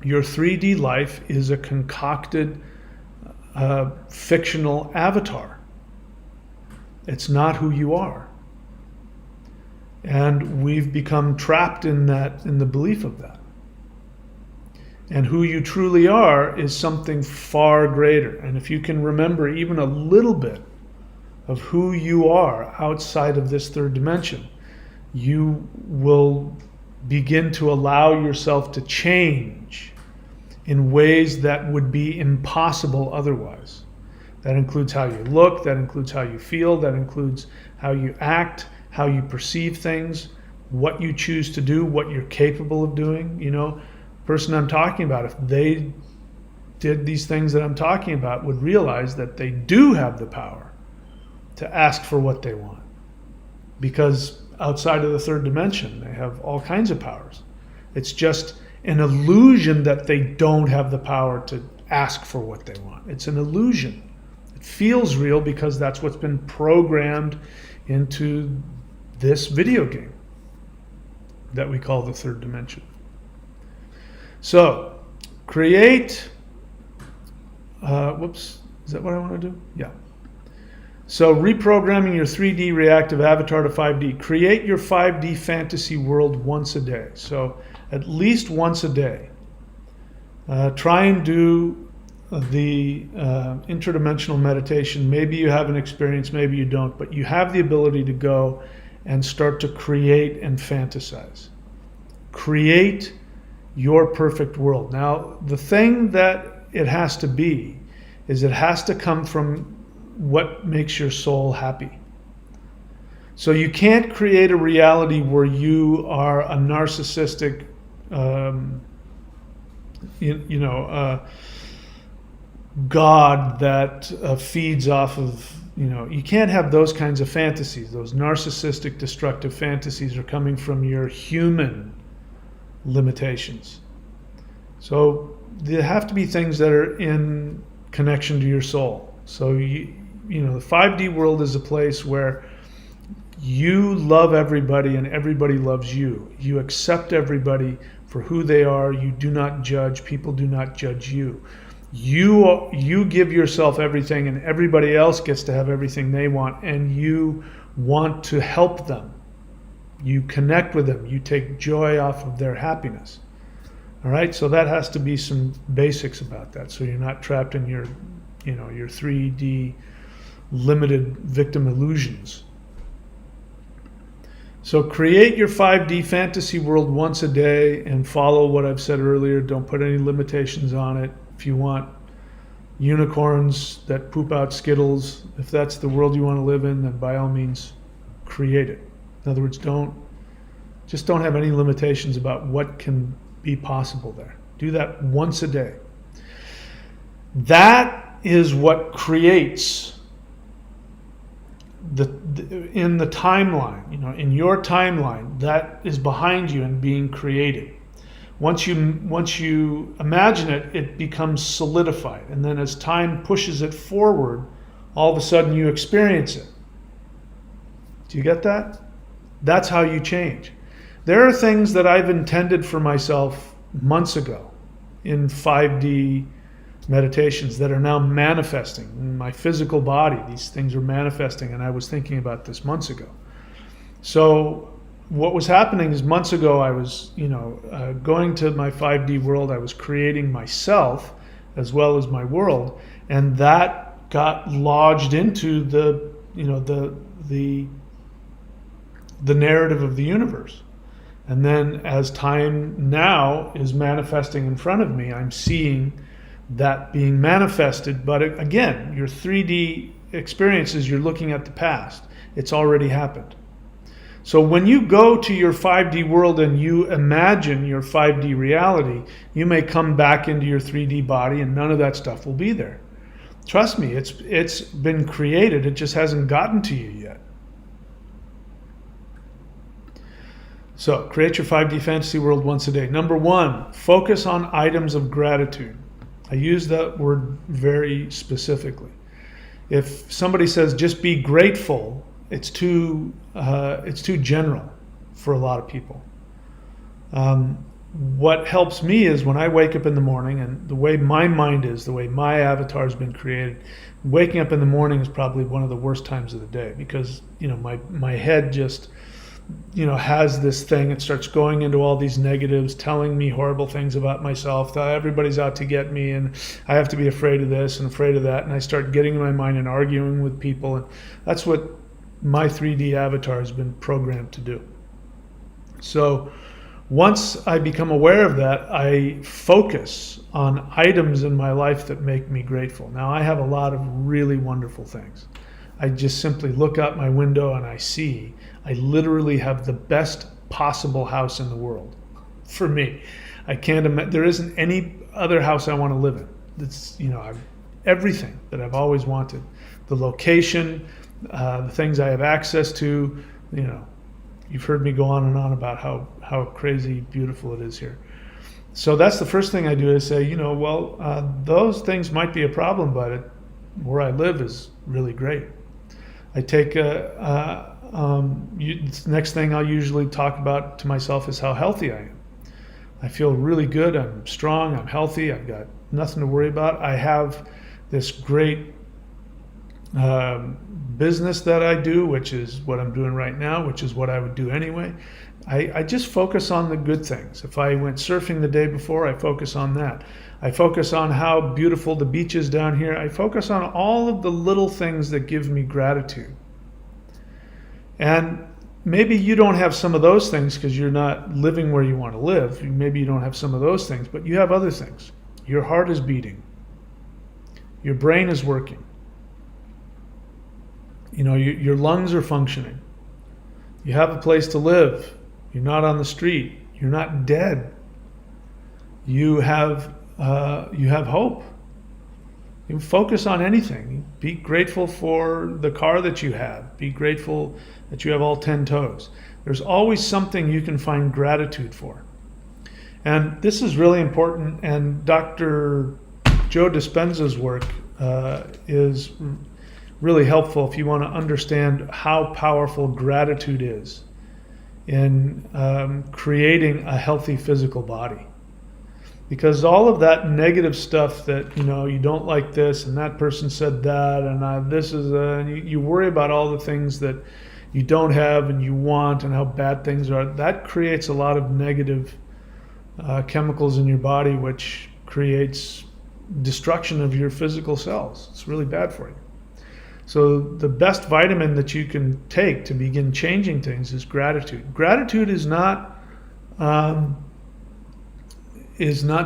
Your 3D life is a concocted fictional avatar. It's not who you are. And we've become trapped in the belief of that. And who you truly are is something far greater. And if you can remember even a little bit of who you are outside of this third dimension, you will begin to allow yourself to change in ways that would be impossible otherwise. That includes how you look, that includes how you feel, that includes how you act, how you perceive things, what you choose to do, what you're capable of doing. The person I'm talking about, if they did these things that I'm talking about, would realize that they do have the power to ask for what they want. Because outside of the third dimension, they have all kinds of powers. It's just an illusion that they don't have the power to ask for what they want. It's an illusion. Feels real because that's what's been programmed into this video game that we call the third dimension. So create is that what I want to do? Yeah. So reprogramming your 3D reactive avatar to 5D. Create your 5D fantasy world once a day. So at least once a day. Try and do the interdimensional meditation, maybe you have an experience, maybe you don't, but you have the ability to go and start to create and fantasize. Create your perfect world. Now, the thing that it has to be is it has to come from what makes your soul happy. So you can't create a reality where you are a narcissistic, God that feeds off of, you can't have those kinds of fantasies. Those narcissistic, destructive fantasies are coming from your human limitations. So there have to be things that are in connection to your soul. So the 5D world is a place where you love everybody and everybody loves you. You accept everybody for who they are. You do not judge. People do not judge you. You give yourself everything, and everybody else gets to have everything they want, and you want to help them. You connect with them. You take joy off of their happiness. All right, so that has to be some basics about that. So you're not trapped in your 3D limited victim illusions. So create your 5D fantasy world once a day and follow what I've said earlier. Don't put any limitations on it. If you want unicorns that poop out Skittles, if that's the world you want to live in, then by all means create it. In other words, don't have any limitations about what can be possible there. Do that once a day. That is what creates in the timeline, in your timeline, that is behind you and being created. Once you imagine it, it becomes solidified. And then as time pushes it forward, all of a sudden you experience it. Do you get that? That's how you change. There are things that I've intended for myself months ago in 5D meditations that are now manifesting in my physical body. These things are manifesting, and I was thinking about this months ago. So what was happening is months ago I was going to my 5D world. I was creating myself as well as my world, and that got lodged into the narrative of the universe. And then as time now is manifesting in front of me, I'm seeing that being manifested. But again, your 3D experiences, you're looking at the past. It's already happened. So when you go to your 5D world and you imagine your 5D reality, you may come back into your 3D body and none of that stuff will be there. Trust me, it's been created. It just hasn't gotten to you yet. So create your 5D fantasy world once a day. Number 1, focus on items of gratitude. I use that word very specifically. If somebody says just be grateful, it's too general for a lot of people. What helps me is when I wake up in the morning, and the way my mind is, the way my avatar has been created, waking up in the morning is probably one of the worst times of the day because my head just has this thing. It starts going into all these negatives, telling me horrible things about myself, that everybody's out to get me, and I have to be afraid of this and afraid of that. And I start getting in my mind and arguing with people. And that's what my 3D avatar has been programmed to do. So once I become aware of that, I focus on items in my life that make me grateful. Now, I have a lot of really wonderful things. I just simply look out my window and I literally have the best possible house in the world. For me, I can't imagine, there isn't any other house I want to live in. It's, everything that I've always wanted. The location, the things I have access to, you've heard me go on and on about how crazy beautiful it is here. So that's the first thing I do is say, those things might be a problem, but where I live is really great. I take the next thing I'll usually talk about to myself is how healthy I am. I feel really good. I'm strong. I'm healthy. I've got nothing to worry about. I have this great business that I do, which is what I'm doing right now, which is what I would do anyway. I just focus on the good things. If I went surfing the day before, I focus on that. I focus on how beautiful the beach is down here. I focus on all of the little things that give me gratitude. And maybe you don't have some of those things because you're not living where you want to live. Maybe you don't have some of those things, but you have other things. Your heart is beating. Your brain is working. You know, your lungs are functioning. You have a place to live. You're not on the street. You're not dead. You have hope. You focus on anything. Be grateful for the car that you have. Be grateful that you have all 10 toes. There's always something you can find gratitude for. And this is really important. And Dr. Joe Dispenza's work is really helpful if you want to understand how powerful gratitude is in creating a healthy physical body. Because all of that negative stuff that, you don't like this and that person said that and this is and you worry about all the things that you don't have and you want and how bad things are, that creates a lot of negative chemicals in your body, which creates destruction of your physical cells. It's really bad for you. So the best vitamin that you can take to begin changing things is gratitude. Gratitude is not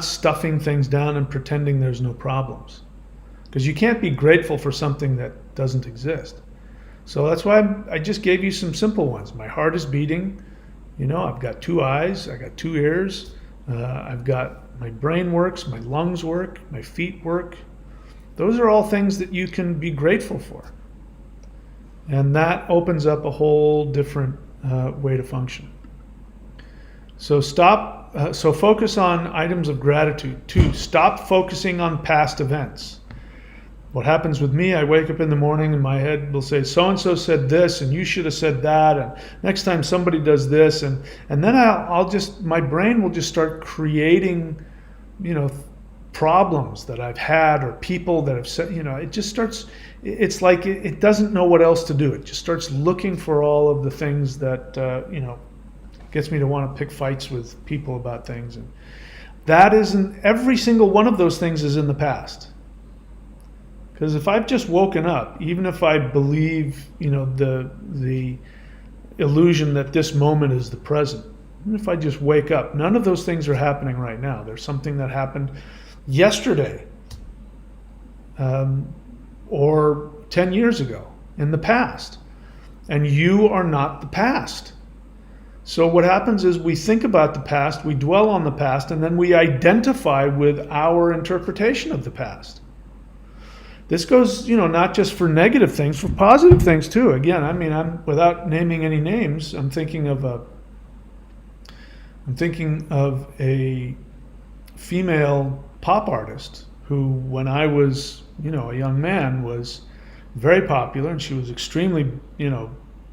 stuffing things down and pretending there's no problems. Because you can't be grateful for something that doesn't exist. So that's why I just gave you some simple ones. My heart is beating. I've got 2 eyes. I got 2 ears. I've got my brain works. My lungs work. My feet work. Those are all things that you can be grateful for. And that opens up a whole different way to function. So focus on items of gratitude. 2, stop focusing on past events. What happens with me, I wake up in the morning and my head will say, so-and-so said this and you should have said that. And next time somebody does this. And then my brain will just start creating, problems that I've had or people that have said, it just starts, it's like it doesn't know what else to do. It just starts looking for all of the things that, gets me to want to pick fights with people about things. And that isn't, every single one of those things is in the past. Because if I've just woken up, even if I believe, the illusion that this moment is the present, even if I just wake up, none of those things are happening right now. There's something that happened yesterday or 10 years ago in the past. And you are not the past. So what happens is we think about the past, we dwell on the past, and then we identify with our interpretation of the past. This goes, not just for negative things, for positive things too. Again, I'm without naming any names, I'm thinking of a female pop artist who, when I was, a young man, was very popular, and she was extremely,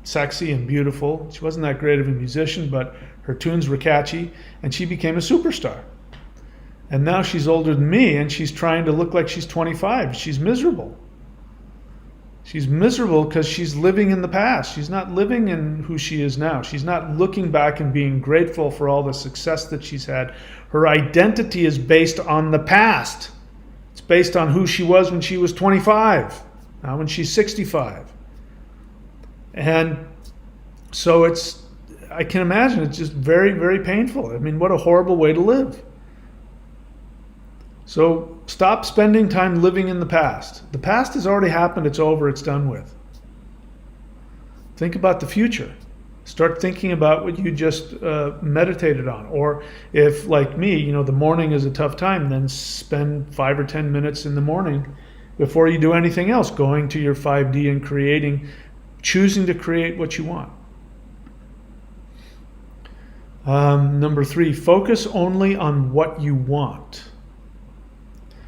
sexy and beautiful. She wasn't that great of a musician, but her tunes were catchy, and she became a superstar. And now she's older than me, and she's trying to look like she's 25. She's miserable. She's miserable because she's living in the past. She's not living in who she is now. She's not looking back and being grateful for all the success that she's had. Her identity is based on the past. It's based on who she was when she was 25, now when she's 65. And so I can imagine it's just very, very painful. What a horrible way to live. So stop spending time living in the past. The past has already happened. It's over. It's done with. Think about the future. Start thinking about what you just meditated on. Or if, like me, the morning is a tough time, then spend 5 or 10 minutes in the morning before you do anything else, going to your 5D and choosing to create what you want. Number 3, focus only on what you want.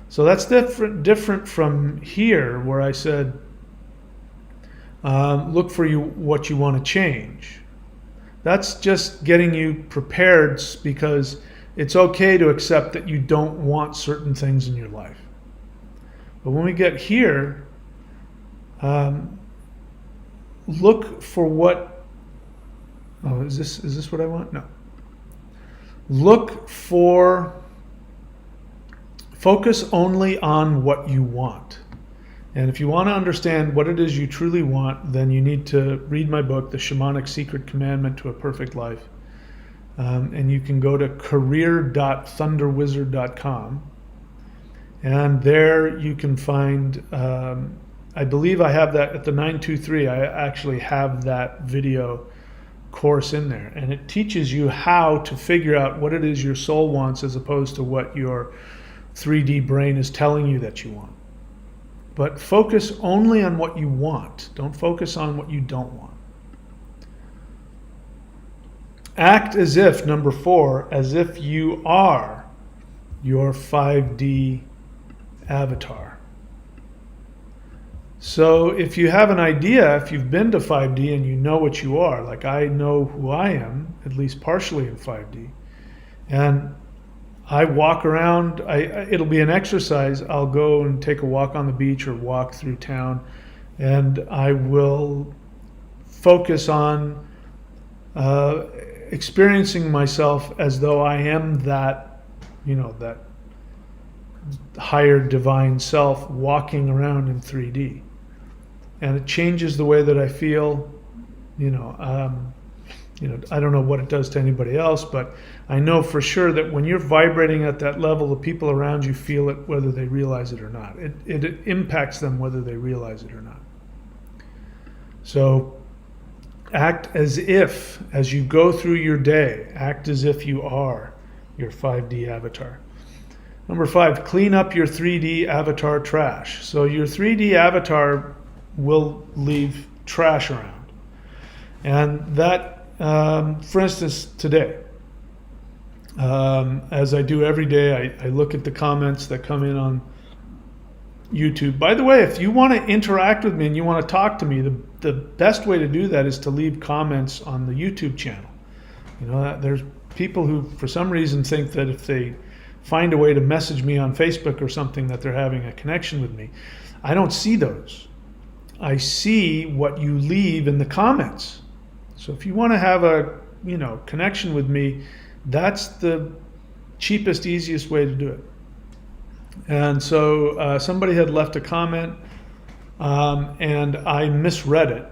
So that's different from here, where I said, look for what you want to change. That's just getting you prepared, because it's okay to accept that you don't want certain things in your life. But when we get here, Look for what, oh, is this what I want? No. Focus only on what you want. And if you want to understand what it is you truly want, then you need to read my book, The Shamanic Secret Commandment to a Perfect Life. And you can go to career.thunderwizard.com. And there you can find, I believe I have that at the 923. I actually have that video course in there. And it teaches you how to figure out what it is your soul wants as opposed to what your 3D brain is telling you that you want. But focus only on what you want. Don't focus on what you don't want. Act as if, number 4, as if you are your 5D avatar. So if you have an idea, if you've been to 5D and you know what you are, like I know who I am, at least partially in 5D, and I walk around, it'll be an exercise. I'll go and take a walk on the beach or walk through town, and I will focus on experiencing myself as though I am that, that higher divine self walking around in 3D. And it changes the way that I feel. I don't know what it does to anybody else, but I know for sure that when you're vibrating at that level, the people around you feel it whether they realize it or not. It impacts them whether they realize it or not. So act as if, as you go through your day, act as if you are your 5D avatar. Number 5, clean up your 3D avatar trash. So your 3D avatar will leave trash around. And that, for instance, today, as I do every day, I look at the comments that come in on YouTube. By the way, if you want to interact with me and you want to talk to me, the best way to do that is to leave comments on the YouTube channel. There's people who, for some reason, think that if they find a way to message me on Facebook or something that they're having a connection with me. I don't see those. I see what you leave in the comments. So if you want to have a connection with me, that's the cheapest, easiest way to do it. And so somebody had left a comment and I misread it,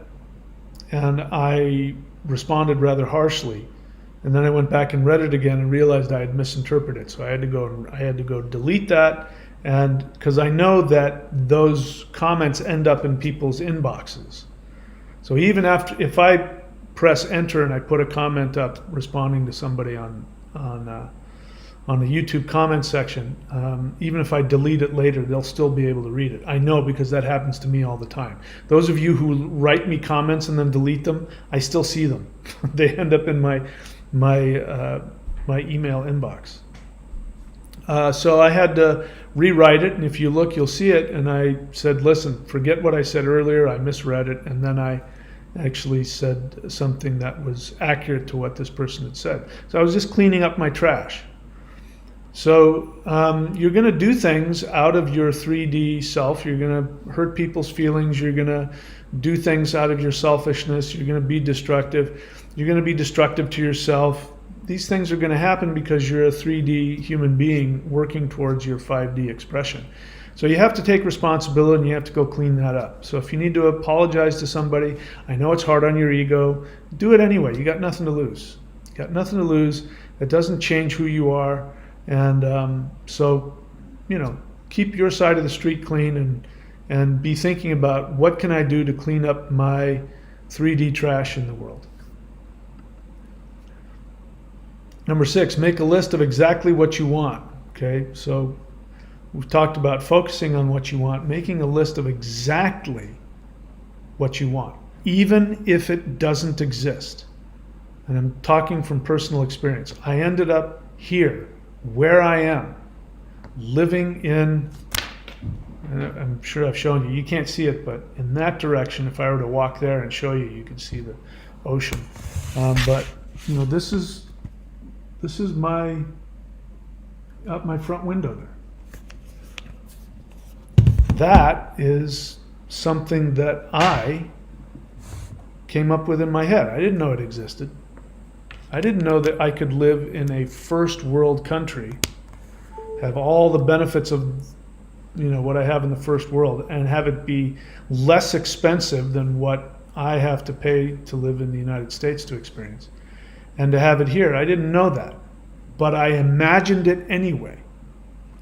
and I responded rather harshly. And then I went back and read it again and realized I had misinterpreted it. So I had to go delete that, and because I know that those comments end up in people's inboxes. So even if I press enter and I put a comment up responding to somebody on the YouTube comment section, even if I delete it later, they'll still be able to read it. I know, because that happens to me all the time. Those of you who write me comments and then delete them, I still see them. They end up in my email inbox. So I had to rewrite it, and if you look, you'll see it. And I said, listen, forget what I said earlier. I misread it, and then I actually said something that was accurate to what this person had said. So I was just cleaning up my trash. So you're going to do things out of your 3D self. You're going to hurt people's feelings. You're going to do things out of your selfishness. You're going to be destructive. You're going to be destructive to yourself. These things are going to happen because you're a 3D human being working towards your 5D expression. So you have to take responsibility and you have to go clean that up. So if you need to apologize to somebody, I know it's hard on your ego, do it anyway. You got nothing to lose. You got nothing to lose. It doesn't change who you are. And so, keep your side of the street clean and be thinking about what can I do to clean up my 3D trash in the world. Number 6, make a list of exactly what you want. Okay, so we've talked about focusing on what you want, making a list of exactly what you want, even if it doesn't exist. And I'm talking from personal experience. I ended up here, where I am, living in, and I'm sure I've shown you, you can't see it, but in that direction, if I were to walk there and show you, you could see the ocean. But this is my up my front window there. That is something that I came up with in my head. I didn't know it existed. I didn't know that I could live in a first world country, have all the benefits of what I have in the first world, and have it be less expensive than what I have to pay to live in the United States to experience, and to have it here. I didn't know that, but I imagined it anyway.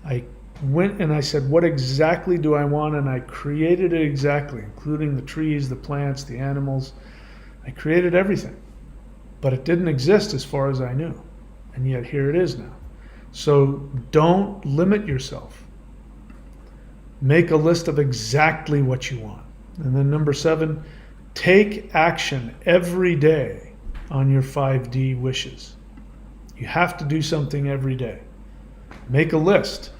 I went and I said, what exactly do I want? And I created it exactly, including the trees, the plants, the animals. I created everything, but it didn't exist as far as I knew, and yet here it is now. So don't limit yourself. Make a list of exactly what you want. And then number 7, take action every day on your 5D wishes. You have to do something every day. Make a list.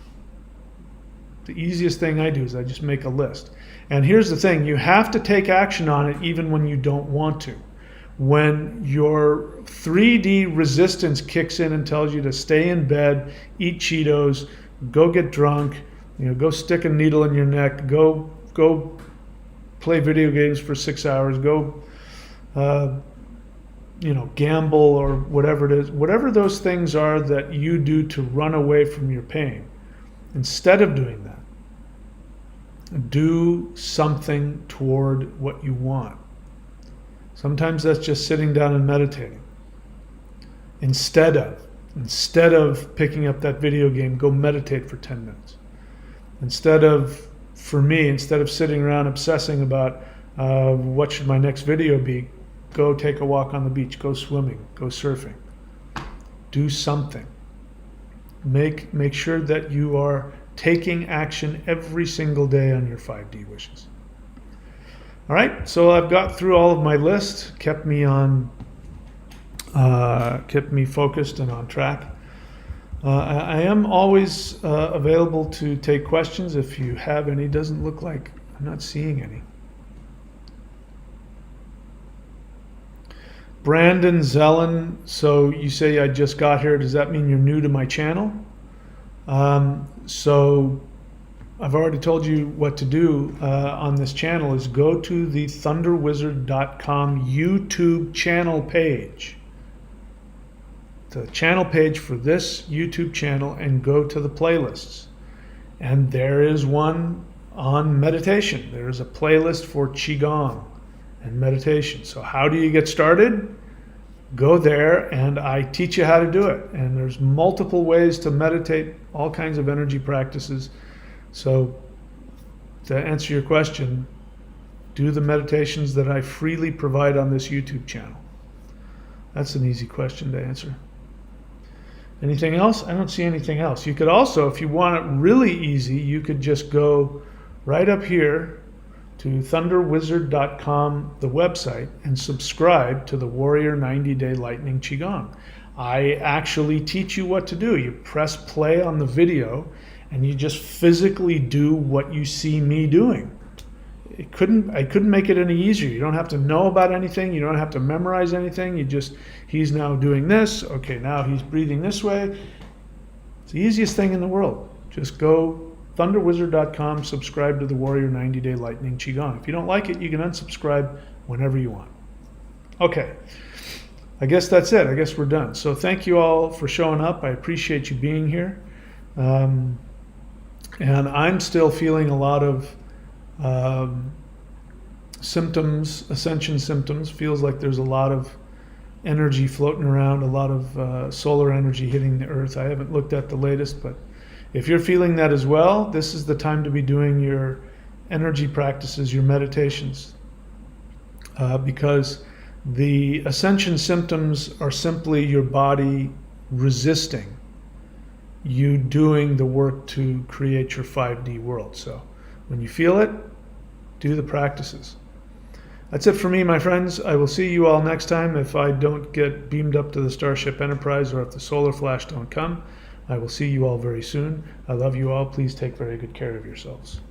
The easiest thing I do is I just make a list. And here's the thing, you have to take action on it even when you don't want to. When your 3D resistance kicks in and tells you to stay in bed, eat Cheetos, go get drunk, go stick a needle in your neck, go play video games for 6 hours, go gamble or whatever it is, whatever those things are that you do to run away from your pain. Instead of doing that, do something toward what you want. Sometimes that's just sitting down and meditating. Instead of picking up that video game, go meditate for 10 minutes. Instead of sitting around obsessing about what should my next video be, go take a walk on the beach, go swimming, go surfing. Do something. Make sure that you are taking action every single day on your 5D wishes. All right, so I've got through all of my list, kept me focused and on track. I am always available to take questions if you have any. Doesn't look like I'm not seeing any. Brandon Zellen, so you say I just got here. Does that mean you're new to my channel? So I've already told you what to do on this channel is go to the thunderwizard.com YouTube channel page. The channel page for this YouTube channel and go to the playlists. And there is one on meditation. There's a playlist for Qigong and meditation. So how do you get started? Go there and I teach you how to do it. And there's multiple ways to meditate, all kinds of energy practices. So to answer your question, do the meditations that I freely provide on this YouTube channel. That's an easy question to answer. Anything else? I don't see anything else. You could also, if you want it really easy, you could just go right up here to thunderwizard.com, the website, and subscribe to the Warrior 90-Day Lightning Qigong. I actually teach you what to do. You press play on the video and you just physically do what you see me doing. I couldn't make it any easier. You don't have to know about anything. You don't have to memorize anything. He's now doing this. Okay, now he's breathing this way. It's the easiest thing in the world. Just go thunderwizard.com, subscribe to the Warrior 90-Day Lightning Qigong. If you don't like it, you can unsubscribe whenever you want. Okay, I guess that's it. I guess we're done. So thank you all for showing up. I appreciate you being here. And I'm still feeling a lot of symptoms, ascension symptoms. Feels like there's a lot of energy floating around, a lot of solar energy hitting the earth. I haven't looked at the latest, but if you're feeling that as well, this is the time to be doing your energy practices, your meditations, because the ascension symptoms are simply your body resisting you doing the work to create your 5D world. So when you feel it, do the practices. That's it for me, my friends. I will see you all next time. If I don't get beamed up to the Starship Enterprise or if the solar flash don't come, I will see you all very soon. I love you all. Please take very good care of yourselves.